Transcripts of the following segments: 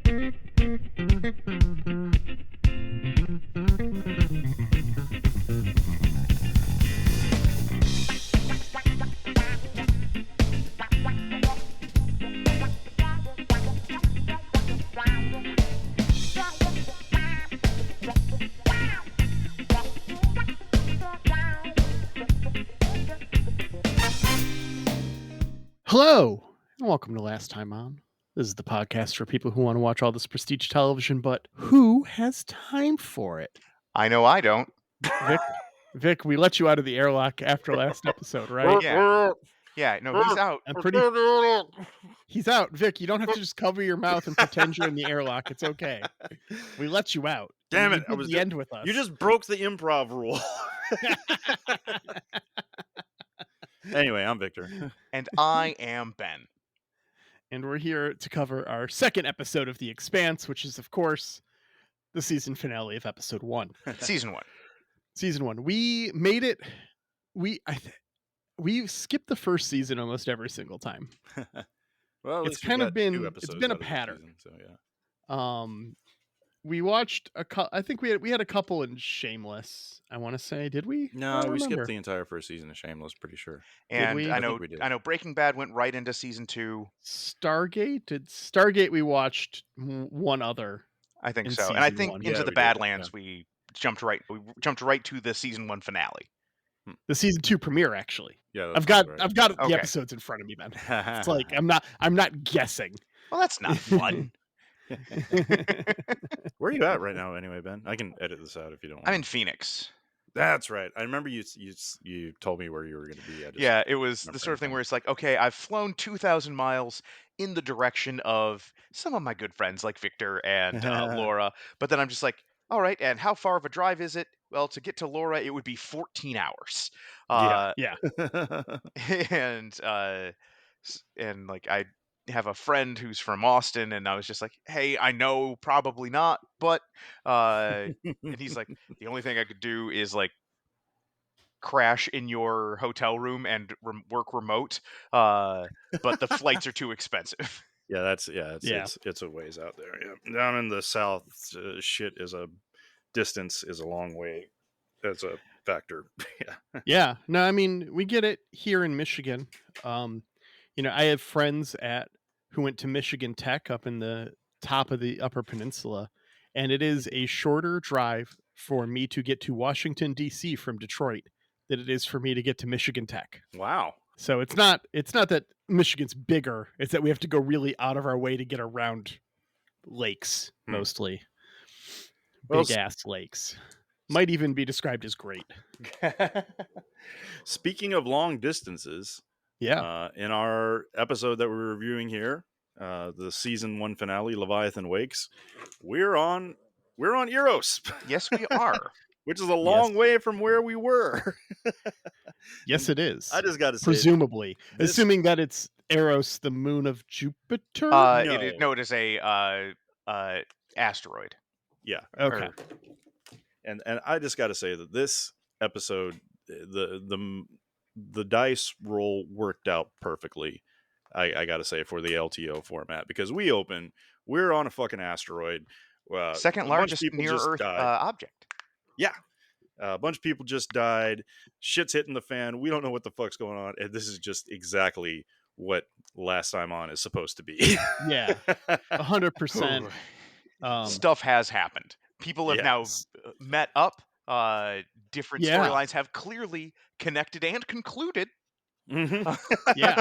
Hello, and welcome to Last Time On. This is the podcast for people who want to watch all this prestige television, but who has time for it? I know I don't. Vic, we let you out of the airlock after last episode, right? Yeah, no, he's out. He's out. Vic, you don't have to just cover your mouth and pretend you're in the airlock. It's okay. We let you out. Damn You it! did the end with us. You just broke the improv rule. Anyway, I'm Victor. And I am Ben. And we're here to cover our second episode of The Expanse, which is, of course, the season finale of episode 1. Season 1. Season 1. We made it. We skipped the first season almost every single time. Well, It's kind of been a pattern. Season, so yeah. We watched I think we had a couple in Shameless. I want to say, did we? No, we skipped the entire first season of Shameless. Pretty sure. And we? I know Breaking Bad went right into season 2. Stargate we watched one other. I think so. And I think 1. Into the Badlands we jumped right to the season 1 finale. The season 2 premiere, actually. Yeah, I've got Okay. the episodes in front of me, Ben. It's like I'm not guessing. Well, that's not fun. Where are you at right now, anyway, Ben? I can edit this out if you don't want. I'm in Phoenix. That's right. I remember you told me where you were going to be. Yeah, it was the sort of thing where it's like, okay, I've flown 2,000 miles in the direction of some of my good friends like Victor and Laura, but then I'm just like, all right, and how far of a drive is it? Well, to get to Laura, it would be 14 hours. Yeah. And like I have a friend who's from Austin, and I was just like, hey, I know probably not, but and he's like, the only thing I could do is like crash in your hotel room and work remote, but the flights are too expensive. Yeah, it's a ways out there. Yeah, down in the south, distance is a long way. That's a factor. Yeah. No, I mean, we get it here in Michigan. I have friends who went to Michigan Tech up in the top of the Upper Peninsula, and it is a shorter drive for me to get to Washington, D.C. from Detroit than it is for me to get to Michigan Tech. Wow. So it's not that Michigan's bigger. It's that we have to go really out of our way to get around lakes, mostly. Big-ass lakes. Might even be described as great. Speaking of long distances, yeah, in our episode that we're reviewing here, the season 1 finale, Leviathan Wakes, we're on Eros. Yes, we are. Which is a long way from where we were. Yes, it is. I just got to say, presumably, assuming that it's Eros, the moon of Jupiter. It is a asteroid. Yeah. Okay. And I just got to say that this episode, the dice roll worked out perfectly. I got to say, for the LTO format, because we're on a fucking asteroid. Second largest near Earth object. Yeah. A bunch of people just died. Shit's hitting the fan. We don't know what the fuck's going on. And this is just exactly what Last Time On is supposed to be. Yeah. 100%. Stuff has happened. People have now met up. Different storylines have clearly connected and concluded. Mm-hmm. Yeah.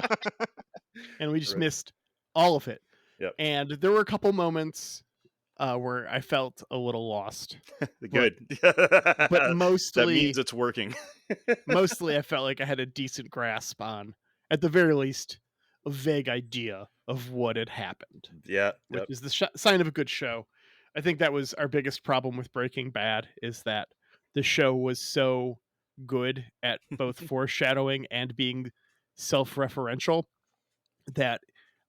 And we just missed all of it. Yep. And there were a couple moments where I felt a little lost. Good. But mostly... That means it's working. Mostly I felt like I had a decent grasp on, at the very least, a vague idea of what had happened. Yeah. Which is the sign of a good show. I think that was our biggest problem with Breaking Bad, is that the show was so good at both foreshadowing and being self-referential that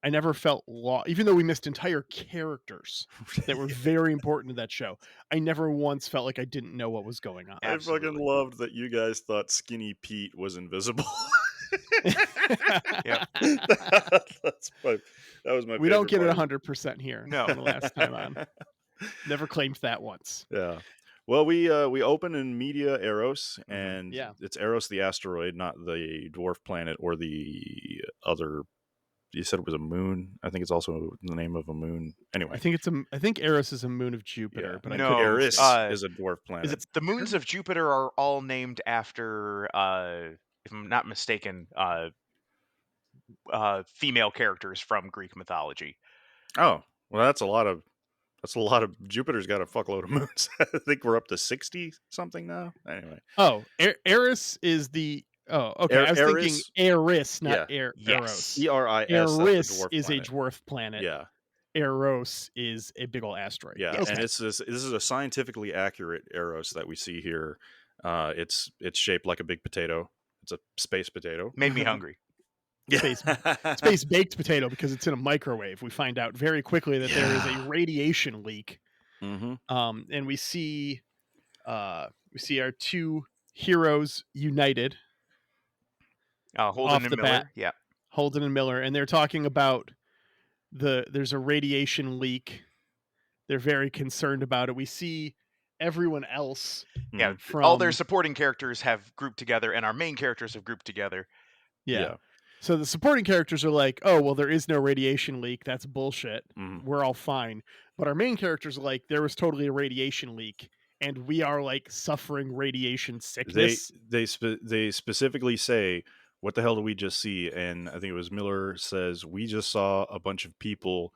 I never felt lost, even though we missed entire characters that were very important to that show. I never once felt like I didn't know what was going on. I fucking loved that you guys thought Skinny Pete was invisible. Yep. That's my, that was my We don't favorite get it part of 100% here No. from the last time on. Never claimed that once. Yeah. Well, we open in Media Eros, Mhm. and Yeah. it's Eros the asteroid, not the dwarf planet or the other. You said it was a moon. I think it's also the name of a moon. Anyway, I think Eros is a moon of yeah. Jupiter, but I could be No, Eris mistaken. is a dwarf Is planet. it the moons Saturn? of Jupiter are all named after, if I'm not mistaken, female characters from Greek mythology. Oh, well, that's a lot of Jupiter's got a fuckload of moons. I think we're up to 60 something now. Anyway, Oh, Eris is the. Oh, okay. I was thinking Eris, Eris, not yeah, Yes. Eros. Eris. That's a Eris dwarf is a planet. dwarf planet. Yeah, Eros is a big old asteroid. yeah, Yes. and Okay. this is a scientifically accurate Eros that we see here. It's shaped like a big potato. It's a space potato. Made me hungry. Yeah. Space baked potato because it's in a microwave. We find out very quickly that there is a Yeah. radiation leak. Mm-hmm. And we see our two heroes united Holden off and the bat, Miller. Yeah. Holden and Miller, and they're talking about there's a radiation leak. They're very concerned about it. We see everyone else Yeah. Mm-hmm. All their from supporting characters have grouped together, and our main characters have grouped together. yeah. Yeah. So the supporting characters are like, "Oh, well, there is no radiation leak. That's bullshit. Mm-hmm. We're all fine." But our main characters are like, "There was totally a radiation leak, and we are like suffering radiation They sickness." they specifically say, "What the hell do we just see?" And I think it was Miller says, "We just saw a bunch of people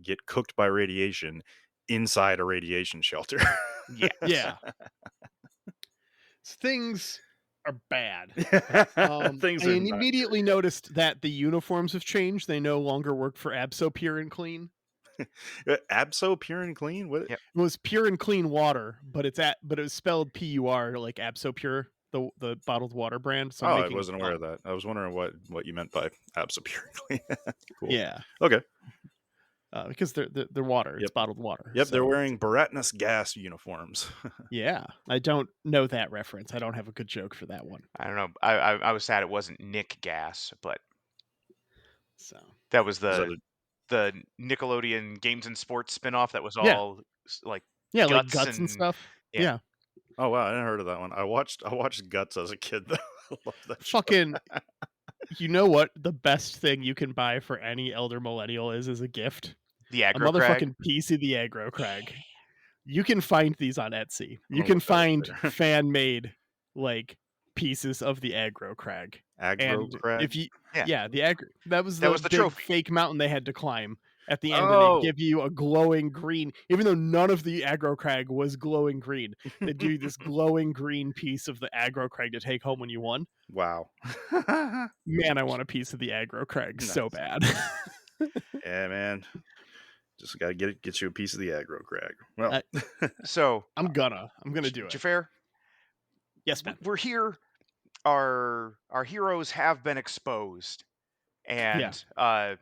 get cooked by radiation inside a radiation shelter." Yes. Yeah, things are bad. Things I are not immediately noticed that the uniforms have changed. They no longer work for Abso Pure and Clean. good. Abso pure and clean. What? Yep. It was pure and clean water, but it was spelled PUR like Abso Pure, the bottled water brand. So I'm Oh, I making a wasn't aware pun. of that. I was wondering what you meant by Abso pure and clean. Cool. Yeah, Okay. because they're water. It's Yep. bottled water. Yep. They're So wearing Baratinus gas uniforms. yeah, I don't know that reference. I don't have a good joke for that one. I don't know. I was sad it wasn't Nick Gas, but So that was Is that the Nickelodeon Games and Sports spinoff that was yeah, all like yeah, like guts guts and and stuff. yeah. Yeah, Oh wow, I didn't heard of that one. I watched Guts as a kid though. I love that show. fucking. You know what? The best thing you can buy for any elder millennial is as a gift The a aggro crag. motherfucking piece of the aggro crag. You can find these on Etsy. I'm You gonna can look that up find later. fan made like pieces of the aggro crag. Aggro And crag. if you Yeah. yeah, the aggro that was That the was the big trophy. fake mountain they had to climb at the end, and they'd Oh give you a glowing green, even though none of the aggro crag was glowing green. They'd give you this glowing green piece of the aggro crag to take home when you won. wow. Man, I want a piece of the aggro crag so Nice. bad. Yeah, man. Just gotta get you a piece of the aggro crag. Well, So I'm gonna do it. Jafar, Yes, Ben. we're here. Our heroes have been exposed, Yeah. and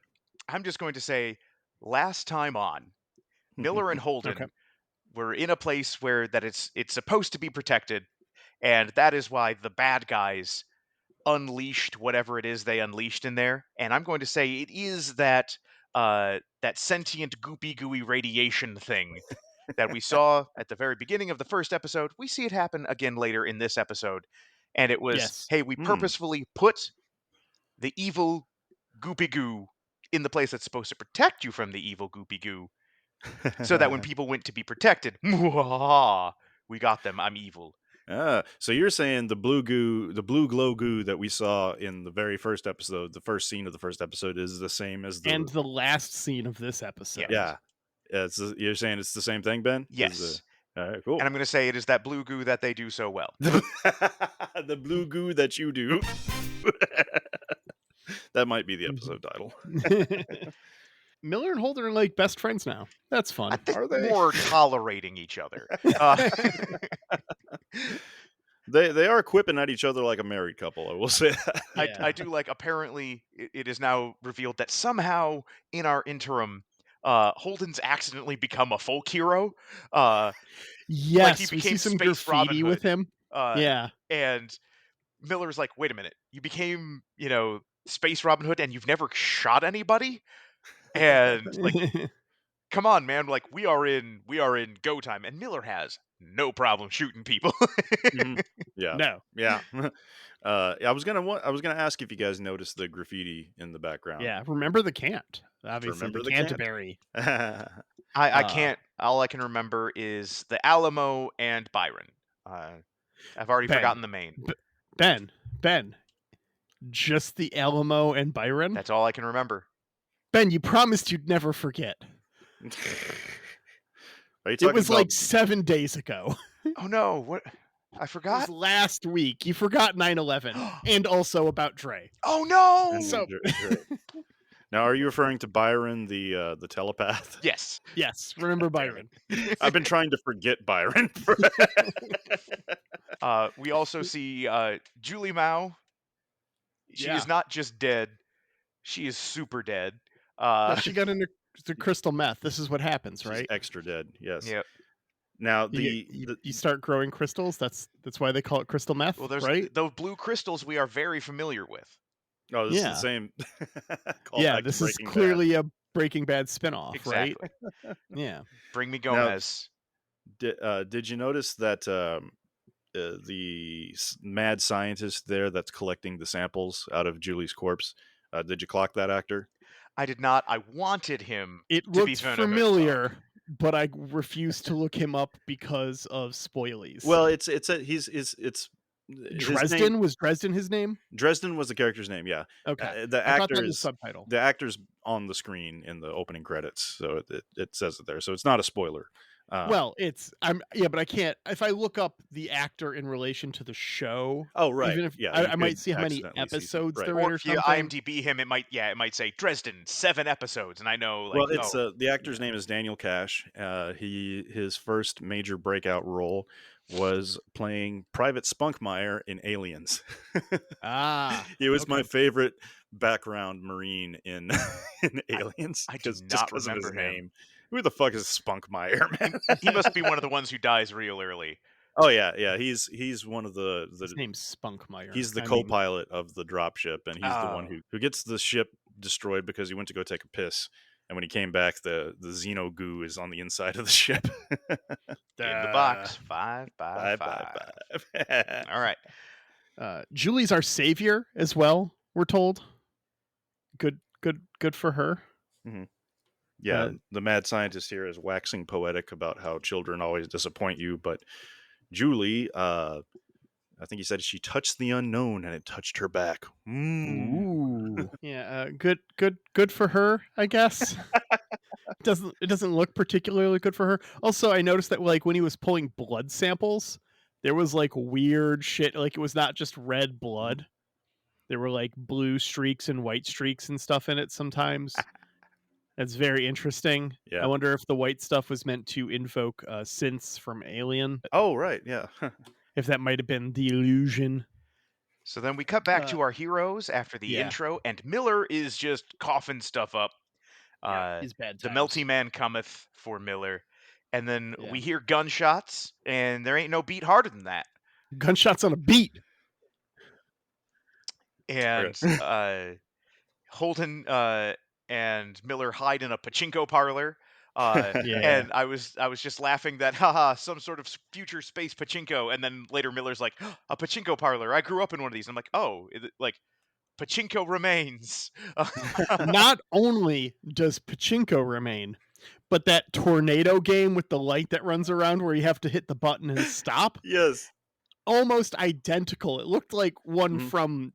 I'm just going to say, last time on, Miller and Okay. Holden were in a place where that it's supposed to be protected, and that is why the bad guys unleashed whatever it is they unleashed in there. And I'm going to say it is that sentient goopy gooey radiation thing that we saw at the very beginning of the first episode. We see it happen again later in this episode. And it was, Yes. hey, we Hmm. purposefully put the evil goopy goo in the place that's supposed to protect you from the evil goopy goo, so that when people went to be protected, we got them. I'm evil. So you're saying the blue goo, the blue glow goo that we saw in the very first episode, the first scene of the first episode, is the same as And the last scene of this episode. yeah. You're saying it's the same thing, Ben? Yes. All right, And cool. I'm going to say it is that blue goo that they do so well. The blue goo that you do. That might be the episode title. Miller and Holden are like best friends now. That's I fun. think Are they? more tolerating each other. Uh, They are quipping at each other like a married couple. I will say that. Yeah. I do like, apparently, it is now revealed that somehow in our interim, Holden's accidentally become a folk hero. Like he Yes, we see became some Space Robin graffiti with Hood. him. Yeah. And Miller's like, wait a minute, you became, Space Robin Hood and you've never shot anybody? And like, come on, man! Like we are in go time, and Miller has no problem shooting people. Mhm. Yeah, No. yeah. I was gonna ask if you guys noticed the graffiti in the background. Yeah, remember the cant. Obviously, the Remember the cant? Canterbury. I Uh, can't. All I can remember is the Alamo and Byron. I've already Ben, forgotten the main. B- Ben, just the Alamo and Byron. That's all I can remember. Ben, you promised you'd never forget. Are you It talking was about? like 7 days ago. Oh no! What? I It was forgot. last week. You forgot 9/11 and also about Dre. Oh no! So Now, are you referring to Byron, the telepath? Yes. yes, remember Damn Byron. it! I've been trying to forget Byron. We also see Julie Mao. She Yeah. is not just dead; she is super dead. Yeah, she got into the crystal meth. This is what happens, She's right? extra dead. Yes. Yep. Now You start growing crystals. That's why they call it crystal meth, Well, there's right? those blue crystals we are very familiar with. oh, this is the Yeah. same Yeah, callback to this is Breaking Bad. clearly a Breaking Bad spinoff, right? Exactly. Yeah. Bring me Now, Gomez. Did you notice that mad scientist there that's collecting the samples out of Julie's corpse? Did you clock that actor? I did not. I wanted him It to be looked Werner Herzog. familiar, but I refused to look him up because of spoilies. Well, it's his Dresden name. was Dresden his name? Dresden was the character's name. Yeah, Okay. the I thought that actor was is subtitle. the actor's on the screen in the opening credits, so it says it there. So it's not a spoiler. Well, but I can't if I look up the actor in relation to the show. Oh, right. Even if Yeah, I you might could see how many accidentally see some. episodes Right. they're Or in or if you something. IMDb him, it might say Dresden 7 episodes, and I know like Well, it's oh the actor's name is Daniel Cash. His first major breakout role was playing Private Spunkmeyer in Aliens. He was my Okay. favorite background Marine in in I- Aliens I do just not because of his remember him. name. Who the fuck is Spunkmeyer, man? He must be one of the ones who dies real early. Oh yeah. He's one of the His name's Spunkmeyer. he's the I mean, co-pilot of the dropship, and he's the one Oh. who gets the ship destroyed because he went to go take a piss. And when he came back, the xeno goo is on the inside of the ship. In the box, 5 by 5. 5. All right. Julie's our savior as well, we're told. Good for her. Yeah, the mad scientist here is waxing poetic about how children always disappoint you, but Julie, I think he said she touched the unknown and it touched her back. Ooh. Yeah, good for her, I guess. It doesn't look particularly good for her. Also, I noticed that like when he was pulling blood samples, there was like weird shit. Like it was not just red blood. There were like blue streaks and white streaks and stuff in it sometimes. That's very interesting. Yeah. I wonder if the white stuff was meant to invoke synths from Alien. Oh, right. Yeah. If that might have been the illusion. So then we cut back to our heroes after the yeah. intro, and Miller is just coughing stuff up. His bad The times. melty man cometh for Miller. And then Yeah. we hear gunshots, and there ain't no beat harder than that. Gunshots on a beat. And Holden and Miller hide in a pachinko parlor. Yeah. And I was just laughing that haha, some sort of future space pachinko. And then later Miller's like, a pachinko parlor. I grew up in one of these. I'm like, oh, like pachinko remains. Not only does pachinko remain, but that tornado game with the light that runs around where you have to hit the button and stop, Yes. almost identical. It looked like one Mhm. from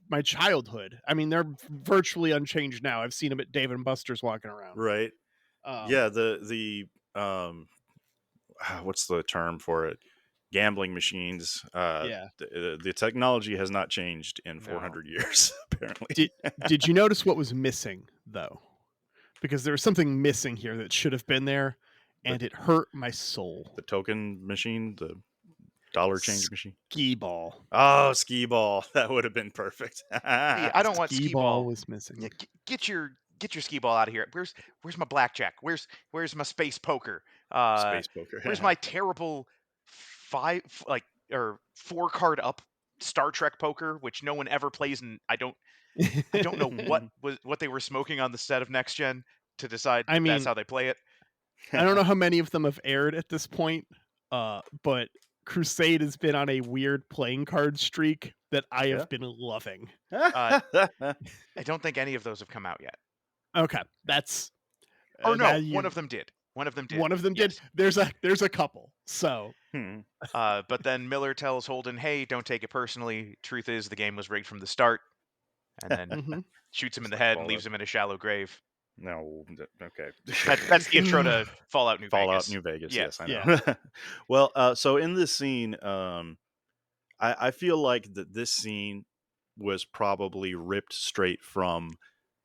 my childhood. I mean, they're virtually unchanged now. I've seen them at Dave and Buster's walking around. Right. Um, Yeah. What's the term for it? Gambling machines. Yeah. The technology has not changed in No. 400 years, apparently. Did you notice what was missing though? Because there was something missing here that should have been there, and it hurt my soul. The token machine, the dollar change machine. Skee ball. Oh, skee ball. That would have been perfect. Hey, I don't want Skee skee ball ball. was missing. Yeah, get your skee ball out of here. Where's my blackjack? Where's my space poker? Space poker. Where's my terrible 4 card up Star Trek poker, which no one ever plays, and I don't I don't know what they were smoking on the set of Next Gen to decide I that that's mean, how they play it. I don't know how many of them have aired at this point, but Crusade has been on a weird playing card streak that I Yeah. have been loving. Uh, I don't think any of those have come out yet. Okay, that's Or that no, one you of them did. One of them did. one of them did. Yes. There's a couple. So, Hmm. But then Miller tells Holden, "Hey, don't take it personally. Truth is, the game was rigged from the start," and then mhm. shoots him in Just the like head and Fallout. leaves him in a shallow grave. No, okay. That's the intro to Fallout New Fallout Vegas. New Vegas. Yeah. Yes, I Yeah. know. Well, so in this scene, I feel like that this scene was probably ripped straight from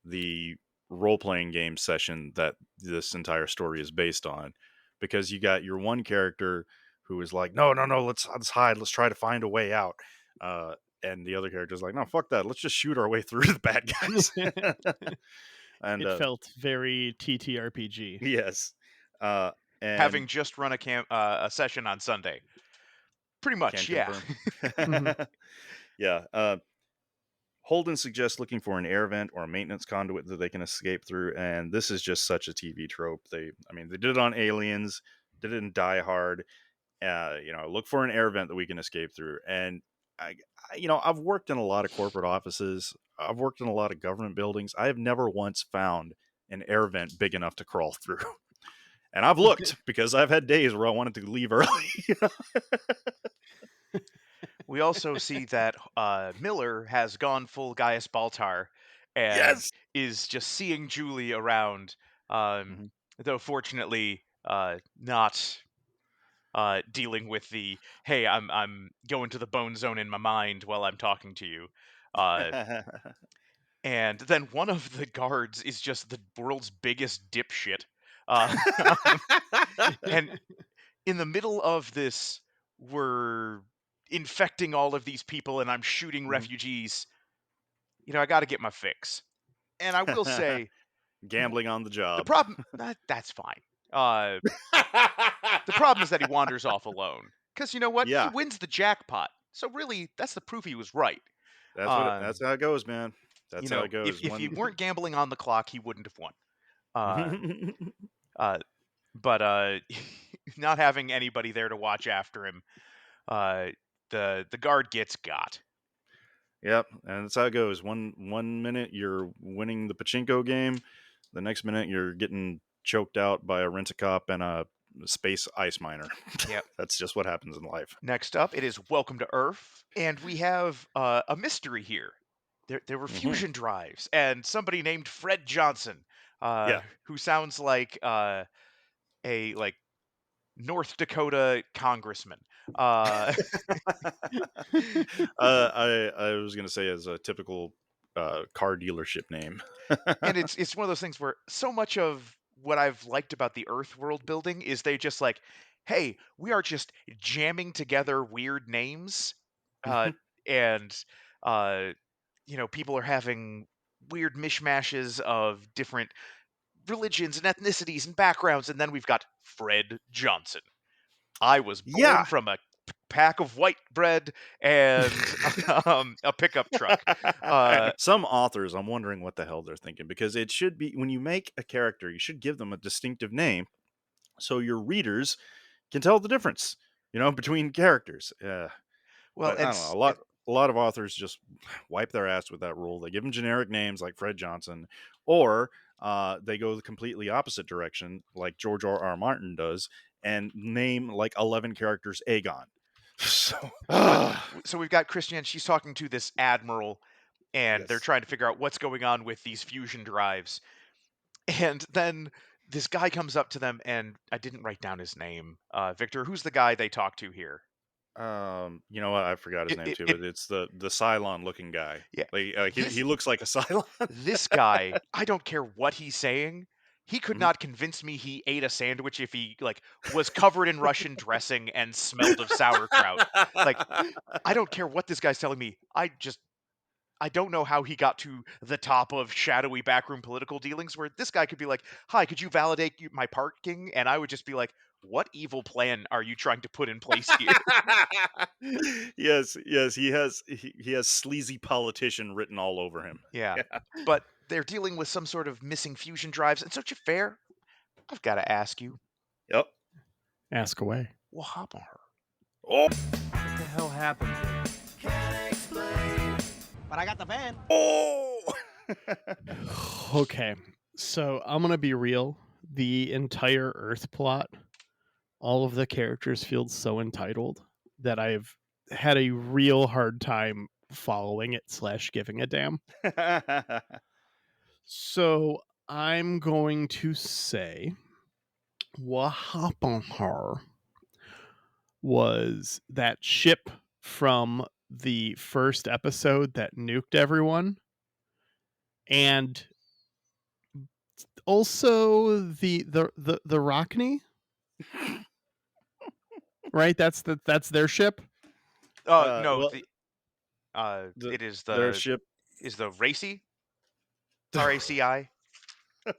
the role playing game session that this entire story is based on, because you got your one character who is like, no, no, no, let's hide, let's try to find a way out, and the other character is like, no, fuck that, let's just shoot our way through the bad guys. And It felt very TTRPG. yes, uh, and Having just run a session on Sunday. Pretty can much, yeah. confirm. Mhm. Yeah. Holden suggests looking for an air vent or a maintenance conduit that they can escape through, and this is just such a TV trope. They did it on Aliens, did it in Die Hard. Look for an air vent that we can escape through. And I've worked in a lot of corporate offices. I've worked in a lot of government buildings. I have never once found an air vent big enough to crawl through. And I've looked because I've had days where I wanted to leave early. We also see that Miller has gone full Gaius Baltar and Yes. is just seeing Julie around, um, Mhm. though fortunately not dealing with the "Hey, I'm going to the bone zone in my mind while I'm talking to you." Uh, and then one of the guards is just the world's biggest dipshit. Uh, and in the middle of this, we're infecting all of these people and I'm shooting Mhm. refugees. I got to get my fix. And I will say, Gambling on the the job. problem that's fine. Uh, the problem is that he wanders off alone. Because you know what? He Yeah, wins the jackpot. So really, that's the proof he was right. that's how it goes, man. That's how it If goes. you One. weren't gambling on the clock, he wouldn't have won. Uh, uh, but not having anybody there to watch after him, uh, the guard gets got. Yep, and that's how it goes. One minute you're winning the pachinko game, the next minute you're getting choked out by a rent-a-cop and a space ice miner. Yep. That's just what happens in life. Next up, it is Welcome to Earth, and we have a mystery here. There were Hmm. fusion drives, and somebody named Fred Johnson, Yeah. who sounds like a North Dakota congressman. Uh, I was gonna say as a typical car dealership name. and it's one of those things where so much of what I've liked about the Earth world building is they just like, hey, we are just jamming together weird names, uh, and uh, people are having weird mishmashes of different religions and ethnicities and backgrounds, and then we've got Fred Johnson. I was born Yeah. from a pack of white bread and a pickup truck. Uh, Some authors, I'm wondering what the hell they're thinking, because it should be, when you make a character, you should give them a distinctive name so your readers can tell the difference, between characters. well, But I don't know. A lot of authors just wipe their ass with that rule. They give them generic names like Fred Johnson, or they go the completely opposite direction, like George R. R. Martin does, and name like 11 characters Aegon. So, but so we've got Christiane. She's talking to this admiral, and they're yes. trying to figure out what's going on with these fusion drives. And then this guy comes up to them, and I didn't write down his name. Victor, who's the guy they talk to here? You know what? I forgot his It, name it, too, it but it's the Cylon looking guy. yeah. Like he This looks like a Cylon. this guy, I don't care what he's saying. He could Mhm. not convince me he ate a sandwich if he was covered in Russian dressing and smelled of sauerkraut. Like, I don't care what this guy's telling me. I don't know how he got to the top of shadowy backroom political dealings where this guy could be like, "Hi, could you validate my parking?" And I would just be like, what evil plan are you trying to put in place here? Yes, he has sleazy politician written all over him. Yeah. Yeah. But they're dealing with some sort of missing fusion drives, and so Xhafer, I've got to ask you, Yep. Ask away. what happened to her? Oh, What the hell happened to her? But I got the van. oh. Okay, so I'm gonna be real. The entire Earth plot, all of the characters feel so entitled that I've had a real hard time following it slash giving a damn. So I'm going to say what happened her was that ship from the first episode that nuked everyone, and also the Rockney, right? That's their ship. No, Well, it is their the ship. Racy? RACI?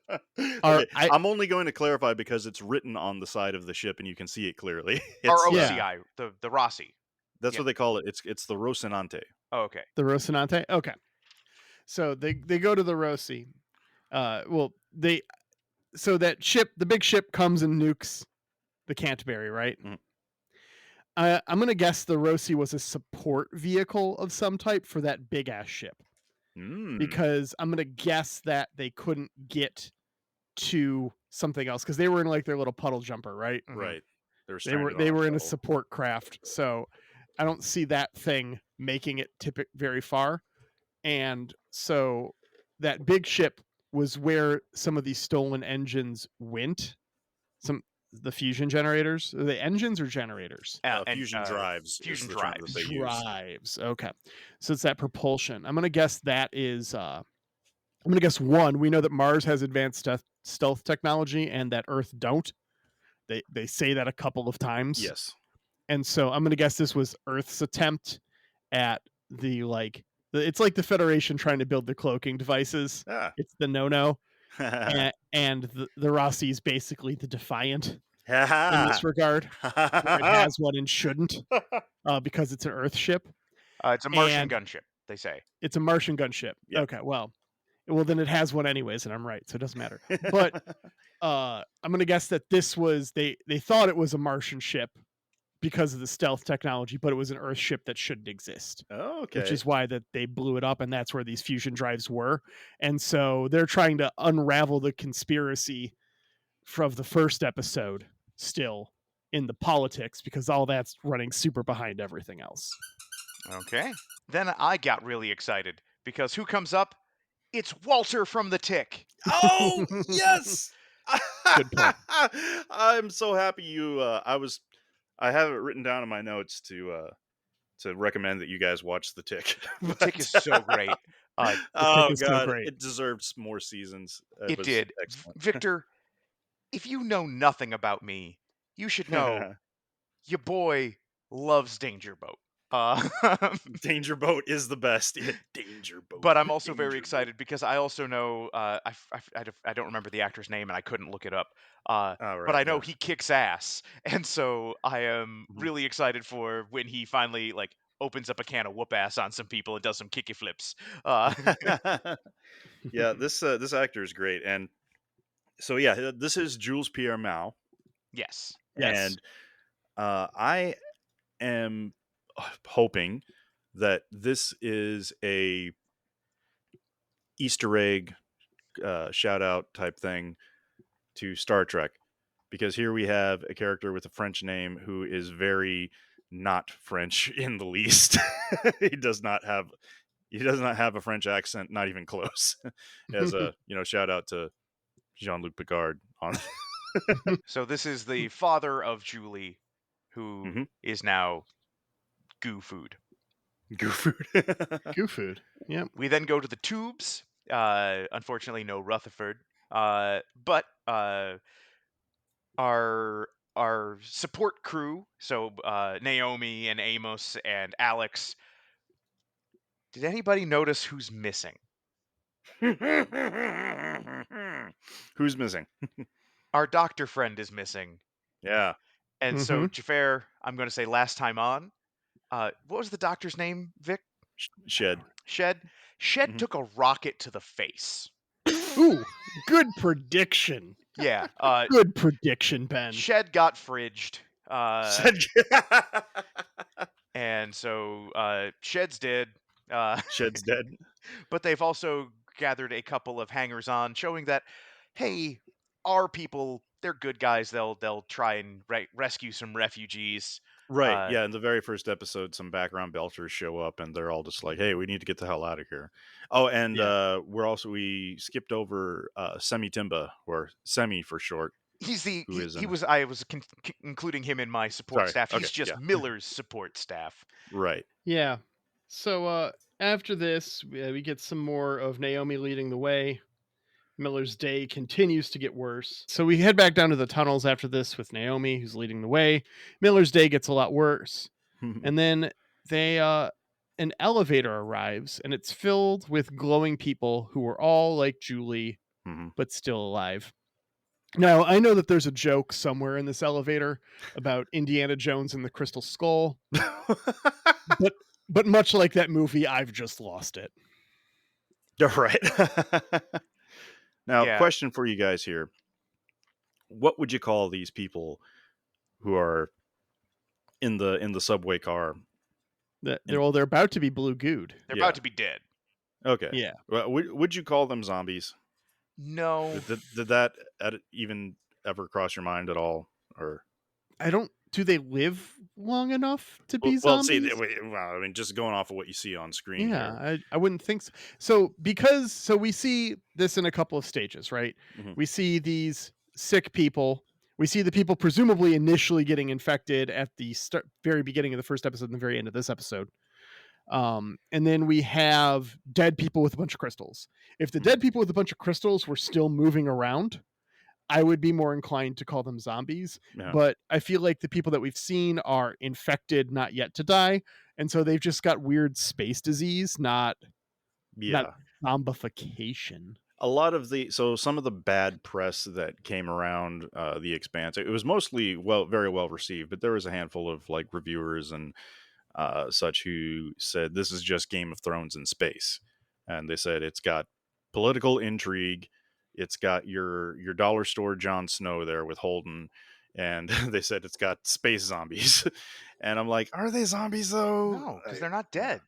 Are Okay, I I'm only going to clarify because it's written on the side of the ship and you can see it clearly. Yeah. ROCI, the Rossi. That's Yeah. what they call it. It's the Rocinante. Oh, okay. the Rocinante? Okay. So they go to the Rossi. Well, they so that ship, the big ship, comes and nukes the Canterbury, right? Mhm. I'm gonna guess the Rossi was a support vehicle of some type for that big ass ship, Mm. because I'm gonna guess that they couldn't get to something else because they were in like their little puddle jumper, right? Mhm. Right. They were They were stranded on a in a shuttle. support craft, so I don't see that thing making it very far. And so that big ship was where some of these stolen engines went. Some the fusion generators, are they engines or generators? And Fusion drives is fusion the term that drives. they use. Drives. Okay, so it's that propulsion. I'm gonna guess that is. I'm gonna guess one. We know that Mars has advanced stealth technology, and that Earth don't. They say that a couple of times. Yes. And so I'm gonna guess this was Earth's attempt at the it's like the Federation trying to build the cloaking devices. Ah. It's the no, and the Rossi is basically the Defiant in this regard, where it has one and shouldn't, because it's an Earth ship It's a Martian and gunship, they say. it's a Martian gunship. Yep. Okay, well, then it has one anyways, and I'm right, so it doesn't matter. But I'm gonna guess that this was they thought it was a Martian ship because of the stealth technology, but it was an Earth ship that shouldn't exist. Okay. Which is why that they blew it up, and that's where these fusion drives were. And so they're trying to unravel the conspiracy from the first episode still in the politics, because all that's running super behind everything else. Okay. Then I got really excited because who comes up? It's Walter from the Tick. Oh yes. Good point. I'm so happy you. I have it written down in my notes to recommend that you guys watch The Tick. The Tick is so great. Oh is so god, great. it deserves more seasons. It Was did. excellent. Victor, if you know nothing about me, you should know your boy loves Danger Boat. Danger Boat is the best. Yeah, Danger Boat. But I'm also Danger very Boat. excited because I also know I don't remember the actor's name and I couldn't look it up. Oh, But right, I know yeah. he kicks ass, and so I am Mhm. really excited for when he finally like opens up a can of whoop ass on some people and does some kicky flips. Yeah, this actor is great, and so yeah, this is Jules Pierre Mao, Yes. Yes. and I am hoping that this is a Easter egg shout out type thing to Star Trek, because here we have a character with a French name who is very not French in the least. he does not have a French accent, not even close. As a shout out to Jean-Luc Picard on. So this is the father of Julie, who Mhm. is now goo food. Goo food. Goo food. Yep. We then go to the tubes. Unfortunately, no Rutherford. But our support crew, so Naomi and Amos and Alex. Did anybody notice who's missing? Who's missing? Our doctor friend is missing, Yeah. And so Mhm. Xhafer, I'm going to say last time on, what was the doctor's name, Vic? Shed. Shed. Shed Mhm. took a rocket to the face. Ooh, good prediction. Yeah. Good prediction, Ben. Shed got fridged. Shed. And so Shed's dead. Shed's dead. But they've also gathered a couple of hangers on, showing that, hey, our people, they're good guys. They'll try and rescue some refugees. Right. Uh, Yeah. In the very first episode, some background belters show up and they're all just like, hey, we need to get the hell out of here. Oh, and Yeah. we skipped over Semi Timba, or Semi for short, he's the who is he an. was I was including him in my support Sorry. staff. Okay. He's just Yeah. Miller's support staff. Right. Yeah. So after this, we get some more of Naomi leading the way. Miller's day continues to get worse. So we head back down to the tunnels after this with Naomi, who's leading the way. Miller's day gets a lot worse. And then they an elevator arrives and it's filled with glowing people who are all like Julie Mhm. but still alive. Now, I know that there's a joke somewhere in this elevator about Indiana Jones and the Crystal Skull, but much like that movie, I've just lost it. Right. Now, Yeah. question for you guys here. What would you call these people who are in the subway car? They're about to be blue gooed. They're Yeah. about to be dead. Okay. Yeah. Well, would you call them zombies? No. Did that even ever cross your mind at all? Or I don't. Do they live long enough to be well, see, zombies? well, I mean, just going off of what you see on screen Yeah, here. I wouldn't think so. So we see this in a couple of stages, right? Mhm. We see these sick people. We see the people presumably initially getting infected at the very beginning of the first episode and the very end of this episode. And then we have dead people with a bunch of crystals. If the Mhm. dead people with a bunch of crystals were still moving around, I would be more inclined to call them zombies. Yeah. But I feel like the people that we've seen are infected, not yet to die. And so they've just got weird space disease, not Yeah. zombification. A lot of some of the bad press that came around the Expanse, it was mostly very well received, but there was a handful of like reviewers and such who said this is just Game of Thrones in space, and they said it's got political intrigue, it's got your dollar store Jon Snow there with Holden, and they said it's got space zombies, and I'm like, are they zombies though? No, because they're not dead.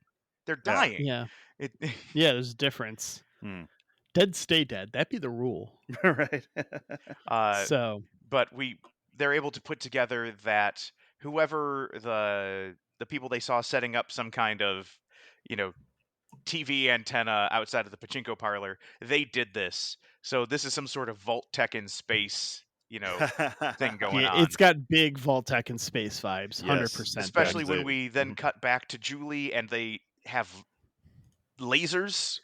They're Yeah. dying. Yeah. It, Yeah, there's a difference. Hmm. Dead stay dead. That'd be the rule. Right. So but they're able to put together that whoever the people they saw setting up some kind of, you know, TV antenna outside of the pachinko parlor, they did this. So this is some sort of vault tech in space, thing going yeah, on. it's got big Vault-Tec and space vibes. Yes. 100%. Especially That's when it. we then Mhm. cut back to Julie and they have lasers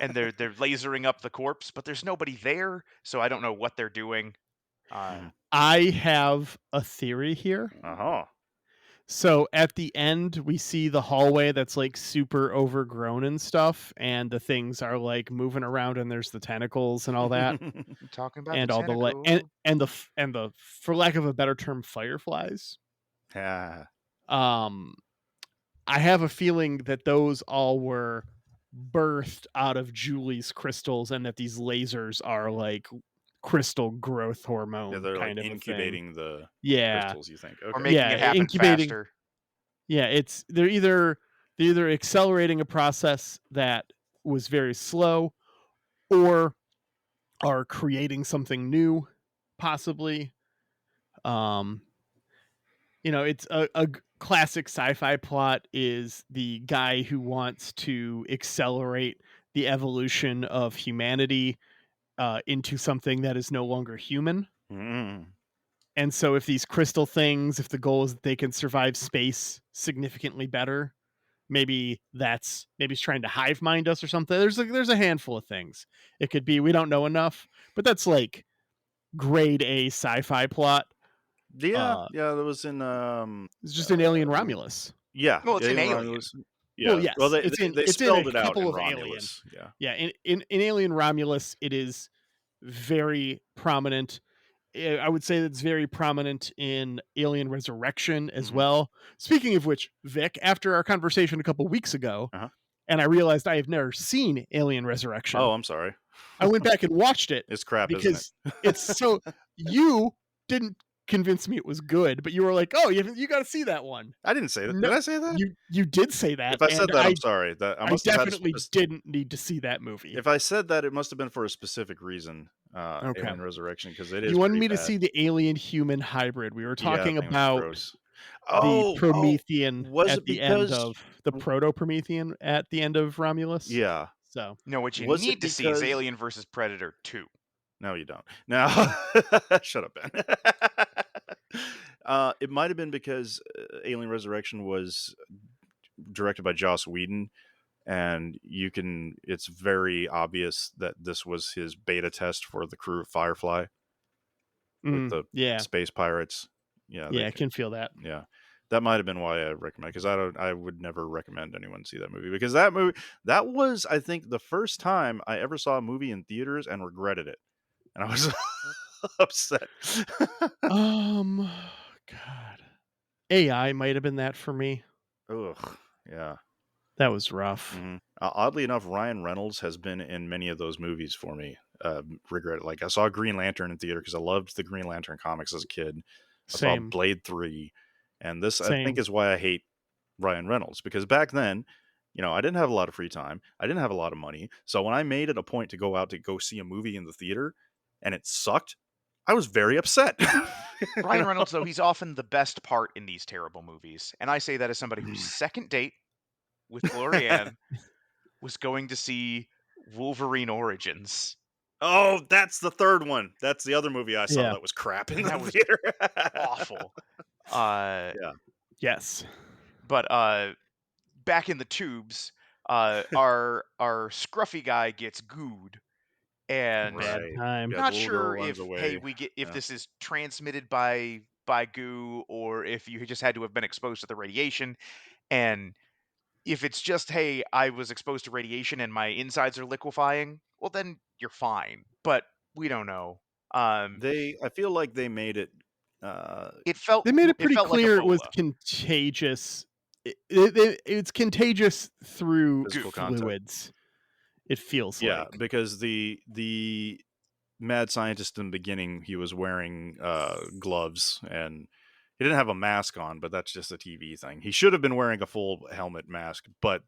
and they're lasering up the corpse, but there's nobody there, so I don't know what they're doing. Mhm. I have a theory here. Uh-huh. So at the end, we see the hallway that's like super overgrown and stuff, and the things are like moving around, and there's the tentacles and all that, Talking about the and all the tentacle. and the for lack of a better term, fireflies. Yeah. Um, I have a feeling that those all were birthed out of Julie's crystals, and that these lasers are like crystal growth hormone Yeah, they're like kind of a thing. incubating the Yeah, crystals, you think. Or Okay. making yeah, it happen incubating. faster. Yeah, they're either accelerating a process that was very slow, or are creating something new, possibly. Um, it's a classic sci-fi plot is the guy who wants to accelerate the evolution of humanity into something that is no longer human. Mm. And so if these crystal things, if the goal is that they can survive space significantly better, maybe he's trying to hive mind us or something. There's a handful of things. It could be we don't know enough, but that's like grade A sci-fi plot. Yeah, yeah, that was in It's just an alien Romulus. yeah, Well, it's an Alien alien. Romulus. Well, Yeah. yes, Well, it's they in a spelled it out couple in of Alien. Romulus. Yeah. Yeah, in Alien Romulus, it is very prominent, I would say that's very prominent in Alien Resurrection as Mhm. well. Speaking of which, Vic, after our conversation a couple weeks ago, Uh-huh. and I realized I have never seen Alien Resurrection, Oh, I'm sorry. I went back and watched it It's crap, isn't it? because it's so you didn't convince me it was good, but you were like, "Oh, you got to see that one." I didn't say that. No, Did I say that? you did say that, If I and said that, I'm sorry. That I I must have had a definitely didn't need to see that movie. if I said that, it must have been for a specific reason, Okay. Alien Resurrection, because it is You wanted pretty me to bad. see the alien human hybrid. We were Yeah, talking that thing was about gross. the Oh, Promethean was at it the end because of the Proto Promethean at the end of Romulus. yeah. So, No, what you Was need it to see is because Alien versus Predator 2. no, you don't. Now shut up, Ben. It might have been because, Alien Resurrection was directed by Joss Whedon, and it's very obvious that this was his beta test for the crew of Firefly with the yeah, space pirates. Yeah, yeah, I can feel that. yeah. That might have been why I recommend, because I would never recommend anyone see that movie, because that was, I think, the first time I ever saw a movie in theaters and regretted it, and I was upset. God, AI might have been that for me. Ugh, yeah. That was rough. Oddly enough, Ryan Reynolds has been in many of those movies for me. Regret it. Like, I saw Green Lantern in theater because I loved the Green Lantern comics as a kid. I saw Same, Blade 3, and this I think same. is why I hate Ryan Reynolds, because back then, I didn't have a lot of free time. I didn't have a lot of money. So when I made it a point to go out to go see a movie in the theater and it sucked, I was very upset. Ryan Reynolds, though, he's often the best part in these terrible movies. And I say that as somebody whose second date with Glorianne was going to see Wolverine Origins. Oh, that's the third one. That's the other movie I saw Yeah. that was crap in And the that was theater. awful. Yeah. Yes. But back in the tubes, our scruffy guy gets gooed, and Bad Right. time. Yeah, the not little girl sure runs if hey away. we get if Yeah. this is transmitted by goo or if you just had to have been exposed to the radiation, and if it's just hey I was exposed to radiation and my insides are liquefying, well then you're fine. But we don't know. Um, I feel like they made it uh it felt They made it it pretty felt like clear it was Ebola contagious. It's contagious through goo. physical contact. fluids. It feels Yeah, like. because the mad scientist in the beginning, he was wearing gloves, and he didn't have a mask on, but that's just a TV thing. He should have been wearing a full helmet mask, but